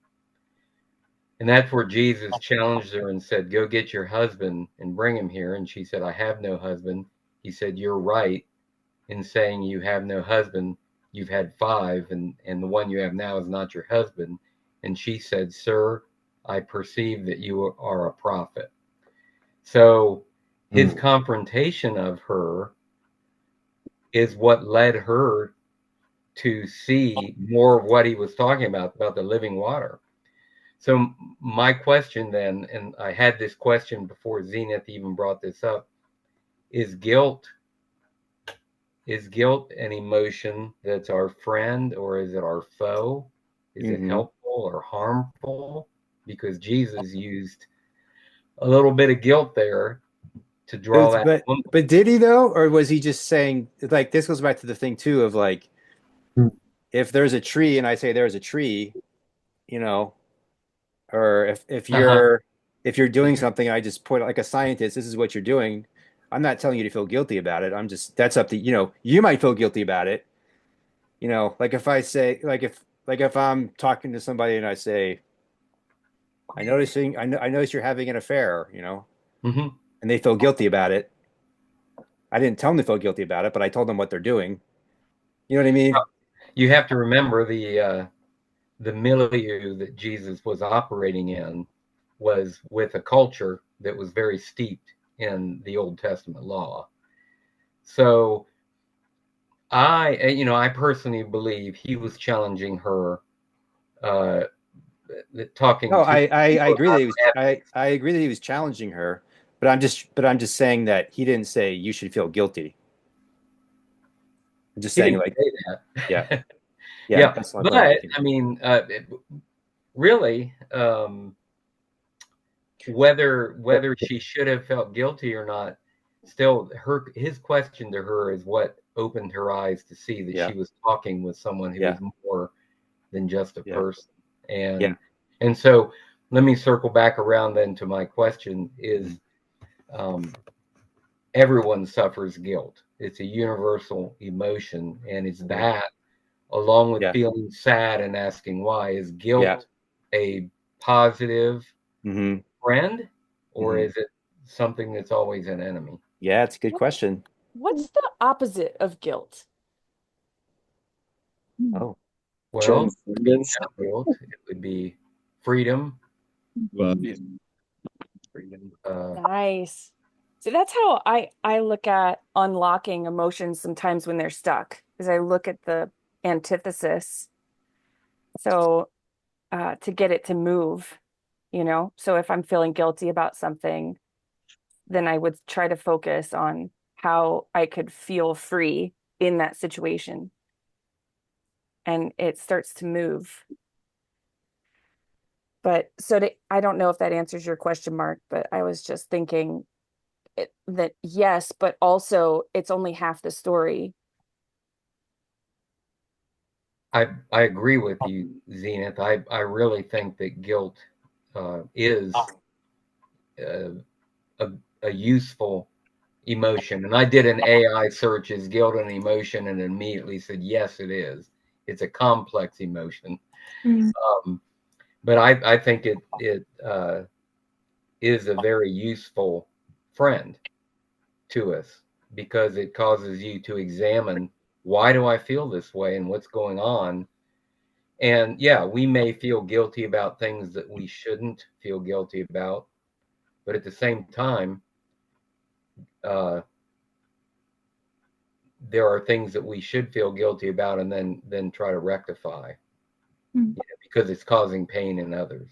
And that's where Jesus challenged her and said, "Go get your husband and bring him here." And she said, "I have no husband." He said, "You're right in saying you have no husband. You've had five, and the one you have now is not your husband." And she said, "Sir, I perceive that you are a prophet." So his confrontation of her is what led her to see more of what he was talking about the living water. So my question then, and I had this question before Zenith even brought this up, is guilt an emotion that's our friend, or is it our foe? Is it helpful or harmful? Because Jesus used a little bit of guilt there to draw that. But did he though, or was he just saying, like, this goes back to the thing too of like, if there's a tree and I say there's a tree, you know, or if you're doing something, I just point like a scientist, this is what you're doing. I'm not telling you to feel guilty about it. I'm just, that's up to, you might feel guilty about it. Like if I say, like if I'm talking to somebody and I say, I notice you're having an affair, Mm-hmm. and they feel guilty about it. I didn't tell them to feel guilty about it, but I told them what they're doing. You know what I mean? You have to remember the milieu that Jesus was operating in was with a culture that was very steeped in the Old Testament law. So I personally believe he was challenging her, talking. No, to I agree that I agree that he was challenging her, but I'm just saying that he didn't say you should feel guilty. I'm just saying, like, say that. yeah, yeah. That's my But point. I mean, really, whether she should have felt guilty or not, still his question to her is what opened her eyes to see that she was talking with someone who was more than just a person. And so let me circle back around then to my question is, everyone suffers guilt. It's a universal emotion, and it's that, along with feeling sad and asking why, is guilt a positive friend, or is it something that's always an enemy? Yeah, it's a good question. What's the opposite of guilt? Oh, well, guilt, it would be freedom. Nice. So that's how I look at unlocking emotions sometimes when they're stuck, is I look at the antithesis. So to get it to move, so if I'm feeling guilty about something, then I would try to focus on how I could feel free in that situation. And it starts to move. But I don't know if that answers your question, Mark, but I was just thinking that yes, but also it's only half the story. I agree with you, Zenith. I really think that guilt is a useful emotion. And I did an AI search, is guilt an emotion, and immediately said, yes, it is. It's a complex emotion. But I think it is a very useful friend to us, because it causes you to examine, why do I feel this way and what's going on? And yeah, we may feel guilty about things that we shouldn't feel guilty about, but at the same time, there are things that we should feel guilty about and then try to rectify, because it's causing pain in others.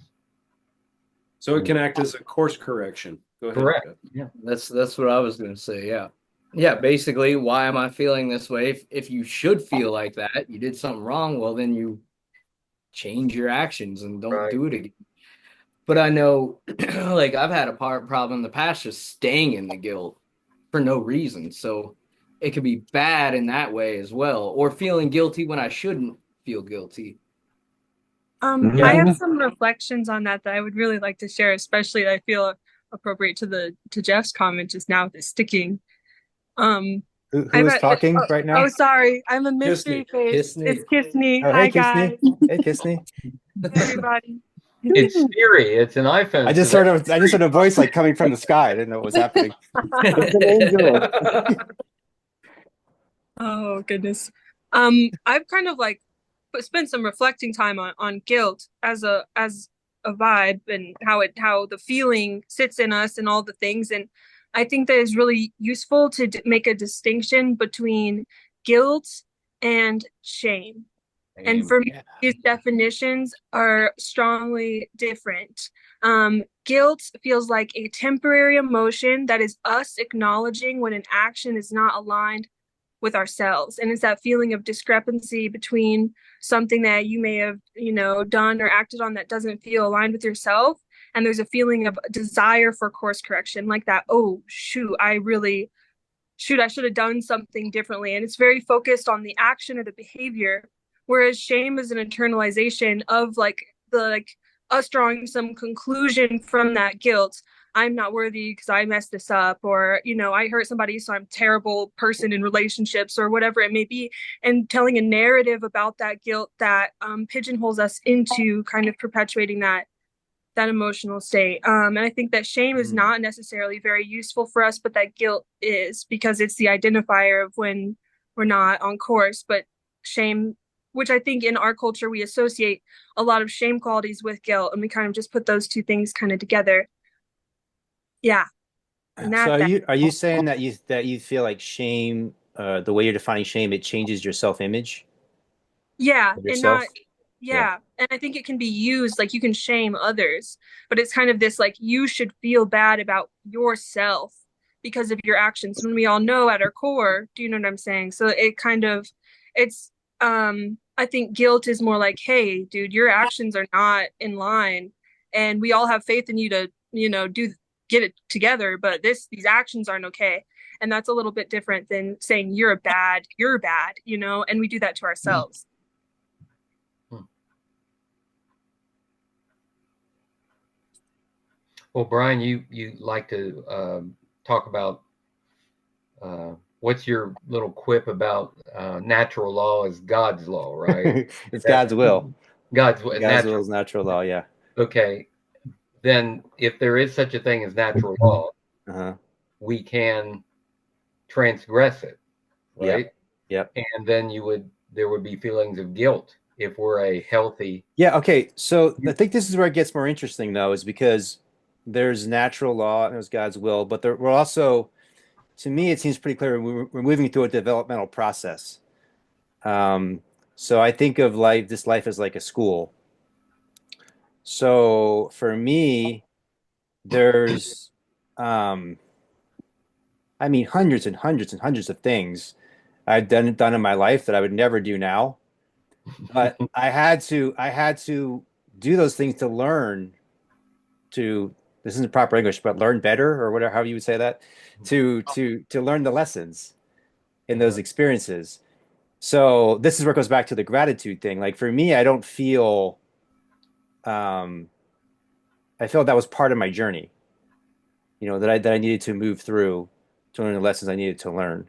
So it can act as a course correction. Go ahead. Correct. Yeah, that's what I was going to say. Yeah. Basically, why am I feeling this way? If you should feel like that, you did something wrong. Well, then you change your actions and don't do it again. But I know, like, I've had a problem in the past just staying in the guilt for no reason. So it could be bad in that way as well, or feeling guilty when I shouldn't feel guilty. I have some reflections on that I would really like to share, especially I feel appropriate to Jeff's comment just now with the sticking. Who is talking right now? Oh, sorry, I'm a mystery face. It's Kissney. Oh, Hi, hey, Kissney. guys. Hey, Kissney. Everybody. It's Siri. It's an iPhone. I just heard a voice like coming from the sky. I didn't know what was happening. It's an angel. Oh goodness. I've kind of like spent some reflecting time on guilt as a vibe, and how the feeling sits in us and all the things. And I think that is really useful to make a distinction between guilt and shame. And for me, these definitions are strongly different. Guilt feels like a temporary emotion that is us acknowledging when an action is not aligned with ourselves. And it's that feeling of discrepancy between something that you may have, done or acted on that doesn't feel aligned with yourself. And there's a feeling of desire for course correction, like that, oh, shoot, I should have done something differently. And it's very focused on the action or the behavior. Whereas shame is an internalization of us drawing some conclusion from that guilt. I'm not worthy because I messed this up, or, I hurt somebody, so I'm a terrible person in relationships, or whatever it may be, and telling a narrative about that guilt that pigeonholes us into kind of perpetuating that emotional state. And I think that shame is not necessarily very useful for us, but that guilt is, because it's the identifier of when we're not on course. But shame, which I think in our culture, we associate a lot of shame qualities with guilt, and we kind of just put those two things kind of together. Yeah. And So are you saying that you feel like shame, the way you're defining shame, it changes your self-image? Yeah, Of and yourself? yeah. And I think it can be used, like, you can shame others, but it's kind of this, like, you should feel bad about yourself because of your actions, when we all know at our core, do you know what I'm saying? So it kind of, it's, I think guilt is more like, hey, dude, your actions are not in line, and we all have faith in you to, get it together, but these actions aren't okay. And that's a little bit different than saying you're bad, and we do that to ourselves. Well, Brian, you like to talk about what's your little quip about natural law is God's law, right? It's God's will. God's will is natural law, yeah. Okay. Then if there is such a thing as natural law, we can transgress it, right? Yep. And then there would be feelings of guilt if we're a healthy. Yeah. Okay. So I think this is where it gets more interesting, though, is because there's natural law and there's God's will, but we're also, to me, it seems pretty clear we're moving through a developmental process. So I think of this life as like a school. So for me, there's, hundreds and hundreds and hundreds of things I've done in my life that I would never do now. But I had to do those things to learn to, this isn't proper English, but learn better, or whatever, how you would say that, to learn the lessons in those experiences. So this is where it goes back to the gratitude thing. Like for me, I don't feel, I felt that was part of my journey, that I needed to move through to learn the lessons I needed to learn.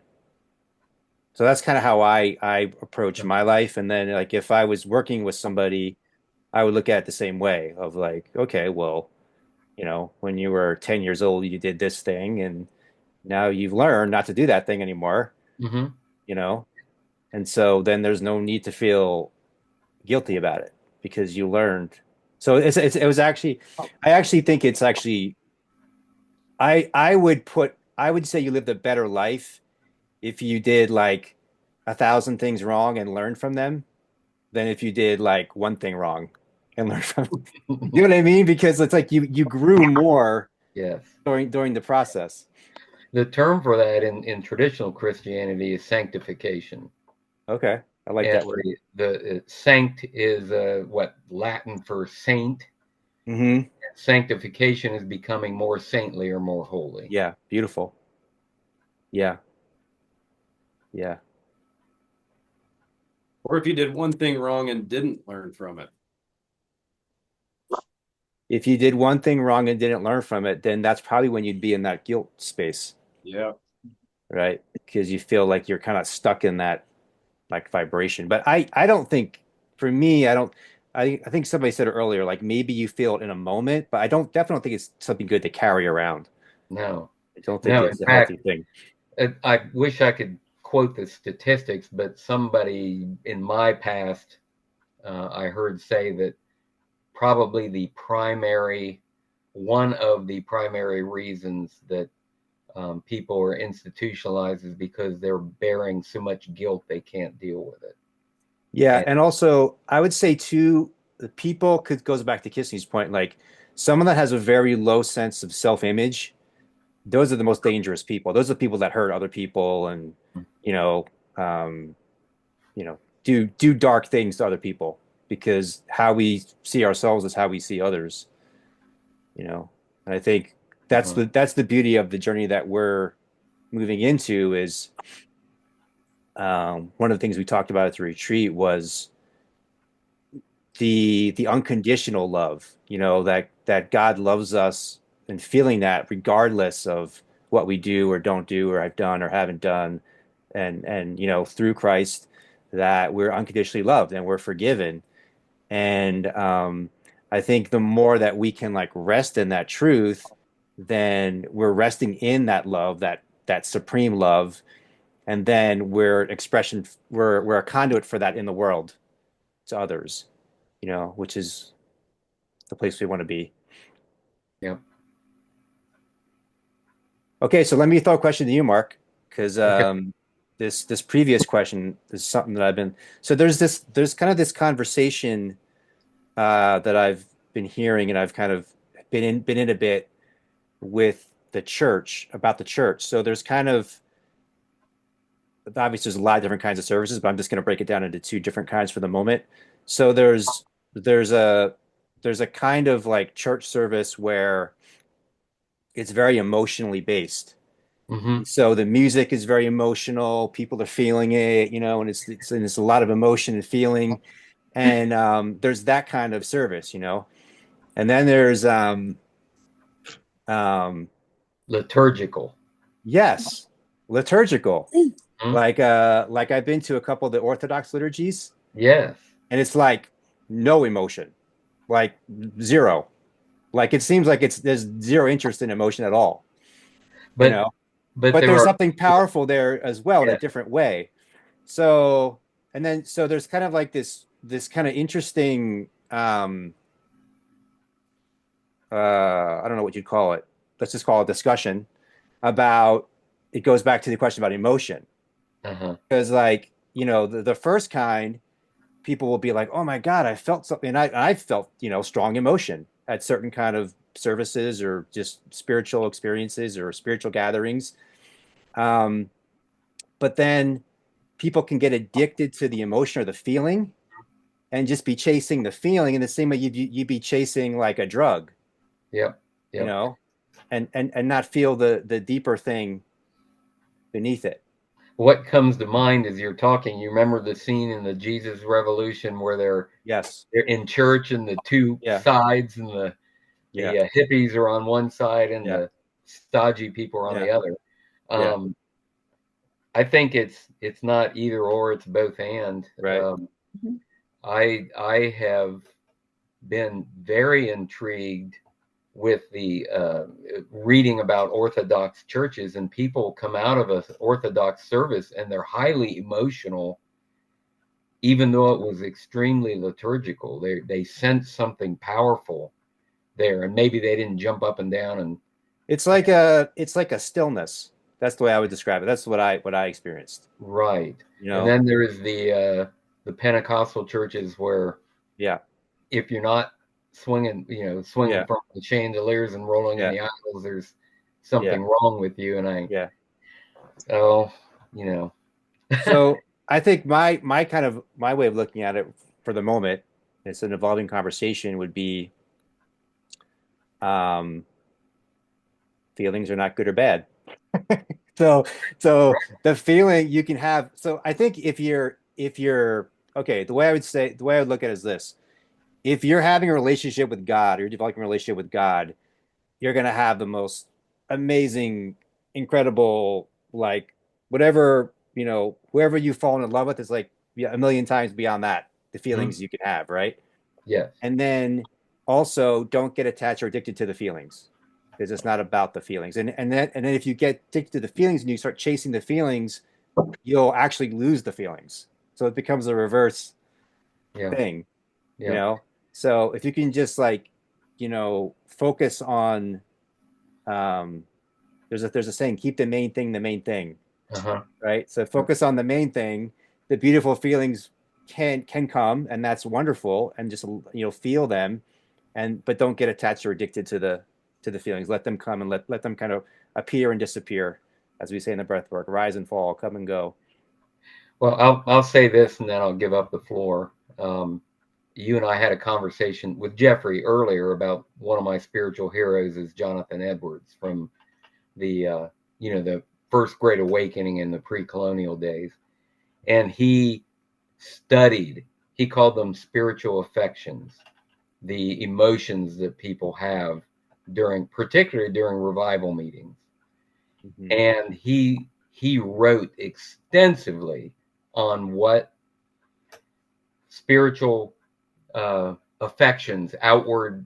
So that's kind of how I approach my life. And then, like, if I was working with somebody, I would look at it the same way of like, okay, well, when you were 10 years old, you did this thing, and now you've learned not to do that thing anymore. And so then there's no need to feel guilty about it because you learned. So it was actually, I actually think it's actually, I would say you lived a better life if you did like 1,000 things wrong and learned from them than if you did like one thing wrong and learned from them. You know what I mean? Because it's like you grew more during the process. The term for that in traditional Christianity is sanctification. Okay. I like that word. The sanct is what Latin for saint. Mm-hmm. Sanctification is becoming more saintly or more holy. Yeah, beautiful. Yeah. Yeah. Or if you did one thing wrong and didn't learn from it. If you did one thing wrong and didn't learn from it, then that's probably when you'd be in that guilt space. Yeah. Right? Because you feel like you're kind of stuck in that like vibration. But I don't think, for me, I think somebody said it earlier, like maybe you feel it in a moment, but I definitely think it's something good to carry around. No. I don't think it's a healthy thing. I wish I could quote the statistics, but somebody in my past, I heard say that probably one of the primary reasons that people are institutionalized is because they're bearing so much guilt they can't deal with it. Yeah, And and also I would say too, the people could goes back to Kissing's point, like someone that has a very low sense of self-image, those are the most dangerous people. Those are the people that hurt other people and you know, um, do dark things to other people because how we see ourselves is how we see others, you know. And I think that's the beauty of the journey that we're moving into is one of the things we talked about at the retreat was the unconditional love, that God loves us and feeling that regardless of what we do or don't do or have done or haven't done, and through Christ that we're unconditionally loved and we're forgiven. And I think the more that we can like rest in that truth, then we're resting in that love, that supreme love, and then we're a conduit for that in the world to others, which is the place we want to be. Yeah. Okay, so let me throw a question to you, Mark, because Okay. this previous question is something that there's kind of this conversation that I've been hearing, and I've kind of been in a bit with the church about the church. So there's kind of obviously there's a lot of different kinds of services, but I'm just going to break it down into two different kinds for the moment. So there's a there's a kind of like church service where it's very emotionally based. Mm-hmm. So the music is very emotional. People are feeling it, and it's a lot of emotion and feeling. And there's that kind of service, and then there's um, Liturgical. yes, liturgical. Hmm. Like I've been to a couple of the Orthodox liturgies, Yes. and it's like no emotion, like zero. Like it seems like there's zero interest in emotion at all, you But know. but But there there's are something powerful there as well in a yeah. different way. So so there's kind of like this kind of interesting I don't know what you'd call it. Let's just call it discussion about it goes back to the question about emotion. Uh-huh. Because like, the first kind, people will be like, oh my God, I felt something. And I felt, strong emotion at certain kind of services or just spiritual experiences or spiritual gatherings. Um, but then people can get addicted to the emotion or the feeling and just be chasing the feeling in the same way you'd be chasing like a drug, Yep. you Yep. know, and not feel the deeper thing beneath it. What comes to mind as you're talking, you remember the scene in the Jesus Revolution where Yes. they're in church and the two Yeah. sides and the Yeah. hippies are on one side and Yeah. the stodgy people are on Yeah. the other. Yeah. I think it's not either or, it's both and. Right. I have been very intrigued with the reading about Orthodox churches, and people come out of an Orthodox service and they're highly emotional, even though it was extremely liturgical. They sense something powerful there, and maybe they didn't jump up and down and It's like a stillness. That's the way I would describe it. That's what I experienced. right. You And know? then there is the Pentecostal churches where Yeah. if you're not swinging Yeah. from the chandeliers and rolling in Yeah. the aisles, there's Yeah. something wrong with you. And Yeah. oh, you know, So I think my kind of my way of looking at it for the moment, it's an evolving conversation, would be um, feelings are not good or bad. So so the feeling you can have. So I think if you're okay, the way I would look at it is this: if you're having a relationship with God, or you're developing a relationship with God, you're gonna have the most amazing, incredible, like whatever, whoever you've fallen in love with is like, yeah, a million times beyond that, the Mhm. feelings you can have, right? Yes. And then also don't get attached or addicted to the feelings because it's not about the feelings. And then if you get addicted to the feelings and you start chasing the feelings, you'll actually lose the feelings. So it becomes a reverse Yeah. thing, you Yeah. know? So if you can just like, focus on there's a saying, keep the main thing, Uh-huh. right? So focus on the main thing, the beautiful feelings can come, and that's wonderful, and just feel them, but don't get attached or addicted to the feelings. Let them come, and let them kind of appear and disappear, as we say in the breath work, rise and fall, come and go. Well, I'll say this, and then I'll give up the floor. You and I had a conversation with Jeffrey earlier about one of my spiritual heroes is Jonathan Edwards from the the first Great Awakening in the pre-colonial days, and he called them spiritual affections, the emotions that people have particularly during revival meetings. Mm-hmm. And he wrote extensively on what spiritual affections, outward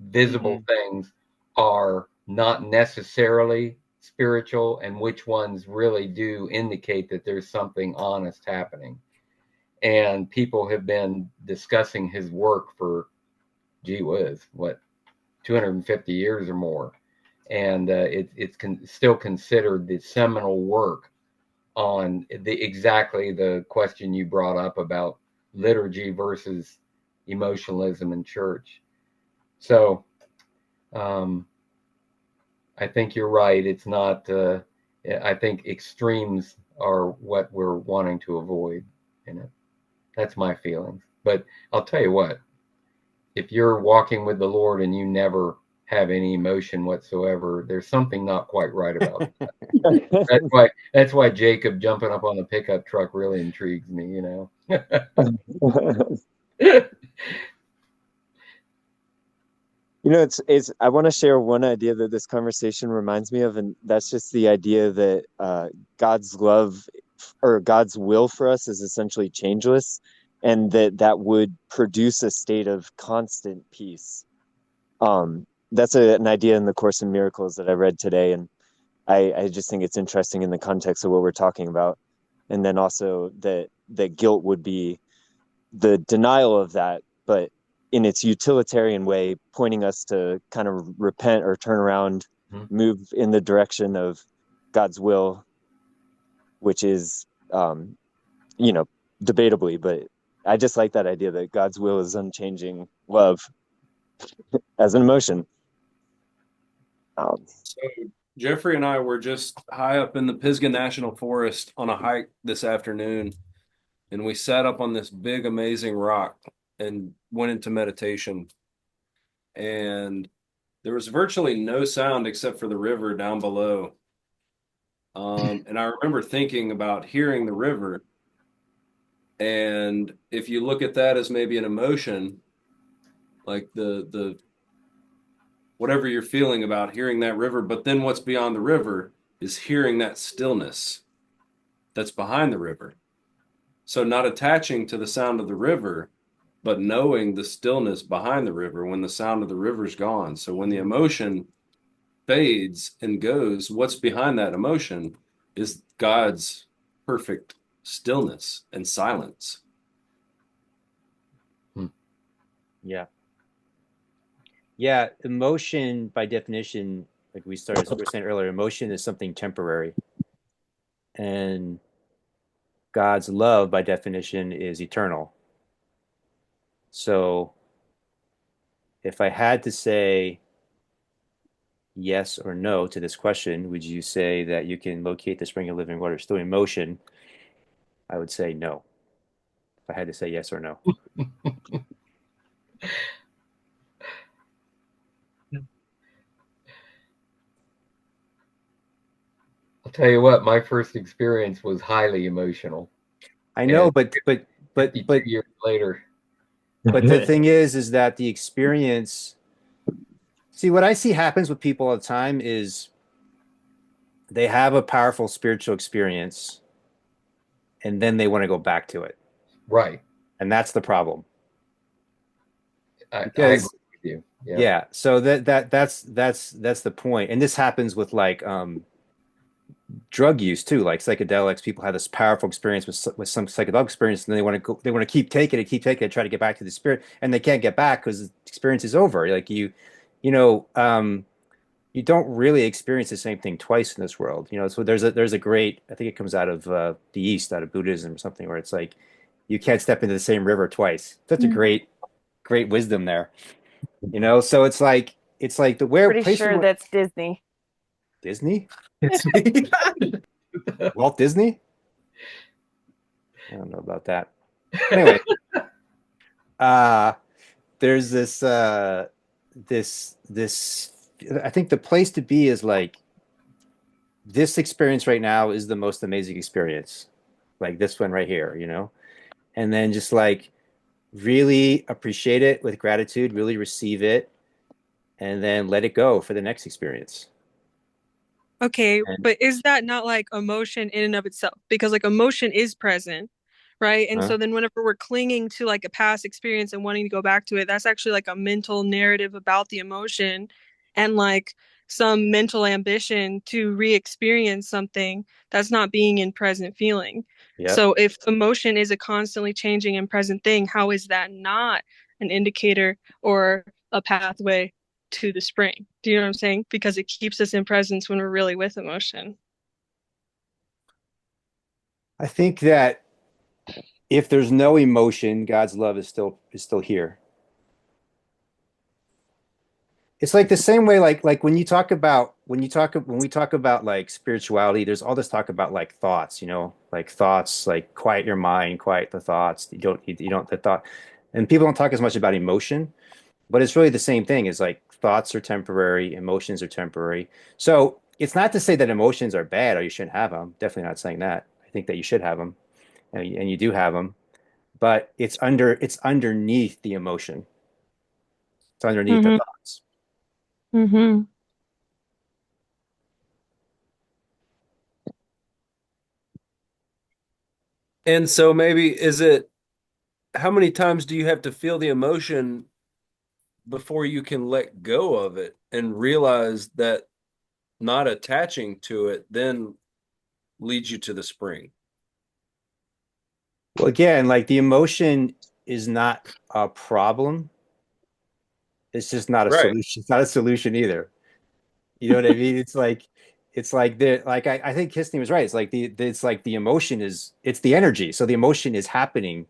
visible things, are not necessarily spiritual, and which ones really do indicate that there's something honest happening. And people have been discussing his work for, gee whiz, 250 years or more. And it's still considered the seminal work on exactly the question you brought up about liturgy versus emotionalism in church. So I think you're right. It's not, I think extremes are what we're wanting to avoid in it. That's my feelings. But I'll tell you what, if you're walking with the Lord and you never have any emotion whatsoever, there's something not quite right about that. That's why Jacob jumping up on the pickup truck really intrigues me, It's I want to share one idea that this conversation reminds me of, and that's just the idea that God's love or God's will for us is essentially changeless, and that would produce a state of constant peace. That's an idea in the Course in Miracles that I read today, and I just think it's interesting in the context of what we're talking about. And then also that guilt would be the denial of that, but in its utilitarian way, pointing us to kind of repent or turn around, move in the direction of God's will, which is, debatably, but I just like that idea that God's will is unchanging love as an emotion. So Jeffrey and I were just high up in the Pisgah National Forest on a hike this afternoon, and we sat up on this big, amazing rock and went into meditation. And there was virtually no sound except for the river down below. And I remember thinking about hearing the river. And if you look at that as maybe an emotion, like the whatever you're feeling about hearing that river, but then what's beyond the river is hearing that stillness that's behind the river. So not attaching to the sound of the river, but knowing the stillness behind the river when the sound of the river's gone. So when the emotion fades and goes, what's behind that emotion is God's perfect stillness and silence. Yeah. Yeah, emotion by definition, like we were saying earlier, emotion is something temporary. And God's love by definition is eternal. So if I had to say yes or no to this question, would you say that you can locate the spring of living water still in motion? I would say no. If I had to say yes or no. I'll tell you what, my first experience was highly emotional. I know, but years later. But the thing is that the experience, see, what I see happens with people all the time is they have a powerful spiritual experience and then they want to go back to it. Right. And that's the problem. I agree with you. Yeah. So that's the point. And this happens with like drug use too, like psychedelics. People have this powerful experience with some psychedelic experience, and they want to keep taking it, try to get back to the spirit, and they can't get back because the experience is over. Like you don't really experience the same thing twice in this world. So there's a great, I think it comes out of the East, out of Buddhism or something, where it's like you can't step into the same river twice. Such a great wisdom there. So it's like the where Pretty place sure where that's Disney. Disney? It's Walt Disney? I don't know about that. Anyway, uh there's this I think the place to be is like this experience right now is the most amazing experience. Like this one right here. And then just like really appreciate it with gratitude, really receive it, and then let it go for the next experience. Okay, And but is that not like emotion in and of itself? Because like emotion is present, right? And uh, so then whenever we're clinging to like a past experience and wanting to go back to it, that's actually like a mental narrative about the emotion and like some mental ambition to re-experience something that's not being in present feeling. yep. So if emotion is a constantly changing and present thing, how is that not an indicator or a pathway to the spring? Do you know what I'm saying? Because it keeps us in presence when we're really with emotion. I think that if there's no emotion, God's love is still here. It's like the same way, like when we talk about like spirituality, there's all this talk about like thoughts, like thoughts, like quiet your mind, quiet the thoughts. You don't the thought, and people don't talk as much about emotion, but it's really the same thing. Is like thoughts are temporary, emotions are temporary. So it's not to say that emotions are bad or you shouldn't have them. Definitely not saying that. I think that you should have them, and you do have them, but it's underneath the emotion. It's underneath the Mm-hmm. thoughts. Mm-hmm. And so maybe is it how many times do you have to feel the emotion before you can let go of it and realize that not attaching to it then leads you to the spring? Well, again, like the emotion is not a problem. It's just not a Right. solution. It's not a solution either. You know what I mean? It's like the like I think Kistner was right. It's like the emotion it's the energy. So the emotion is happening,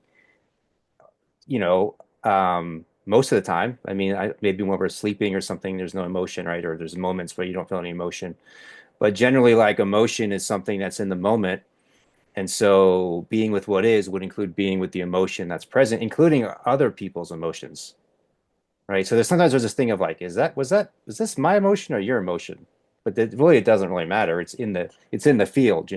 most of the time. I mean, maybe when we're sleeping or something, there's no emotion, right? Or there's moments where you don't feel any emotion. But generally, like emotion is something that's in the moment. And so being with what is would include being with the emotion that's present, including other people's emotions, right? So there's this thing of like, was this my emotion or your emotion? But really, it doesn't really matter. It's in the field.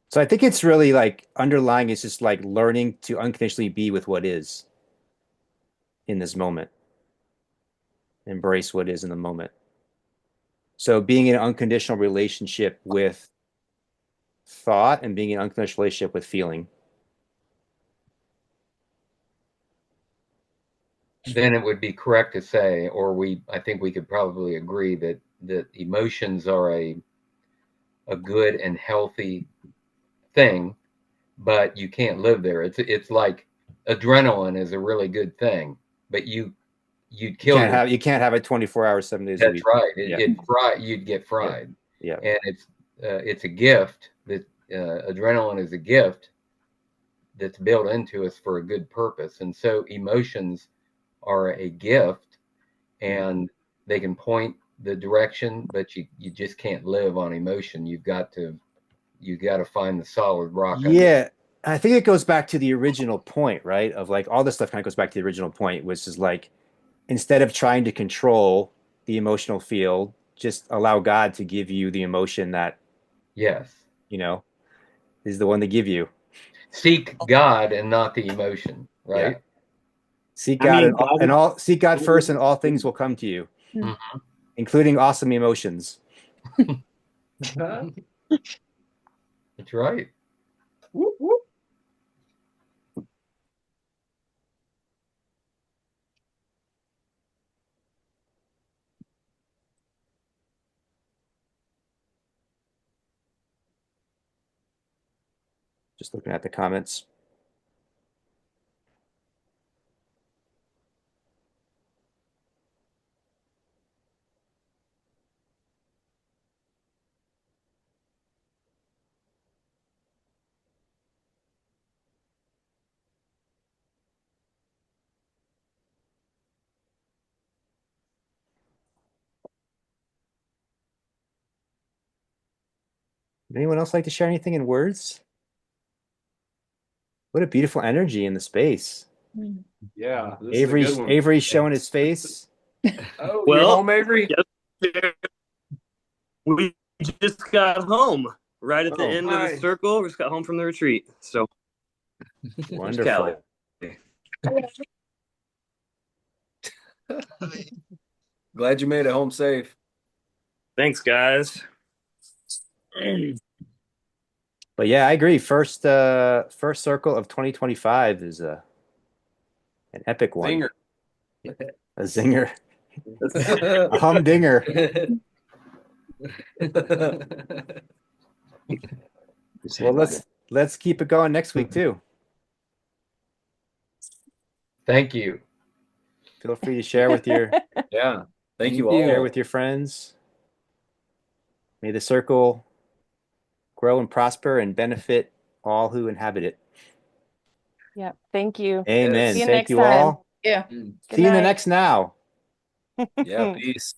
So I think it's really like underlying is just like learning to unconditionally be with what is in this moment, embrace what is in the moment. So being in an unconditional relationship with thought and being in an unconditional relationship with feeling. Then it would be correct to say, or I think we could probably agree that emotions are a good and healthy thing, but you can't live there. It's like adrenaline is a really good thing, but you'd You kill can't your. have you can't have it 24 hours, 7 days a That's week. right. Yeah. You'd get Yeah. fried, Yeah. and it's a gift that adrenaline is a gift that's built into us for a good purpose, and so emotions are a gift, and they can point the direction, but you just can't live on emotion. You got to find the solid rock under. Yeah. I think it goes back to the original point, right? Of like all this stuff kind of goes back to the original point, which is like instead of trying to control the emotional field, just allow God to give you the emotion that, Yes. you know, is the one to give you. Seek God and not the emotion, Yeah. right? Seek I God mean, and seek God first and all things will come to you, Mhm. including awesome emotions. God. That's right. Whoop, whoop. Just looking at the comments. Would anyone else like to share anything in words? What a beautiful energy in the space. Yeah, this is a good one. Avery's showing his face. Oh, Well, you're home, Avery? Yes, we just got home right at the end of the circle. We just got home from the retreat. So wonderful. Glad you made it home safe. Thanks, guys. But yeah, I agree. First circle of 2025 is an epic one. Zinger. A zinger. A humdinger. Well, let's keep it going next week too. Thank you. Feel free to share with your Thank you all. Share with your friends. May the circle grow and prosper and benefit all who inhabit it. Yeah. Thank you. Amen. See you Thank next you time. all. Yeah. Good See you in the night. next now. Yeah, peace.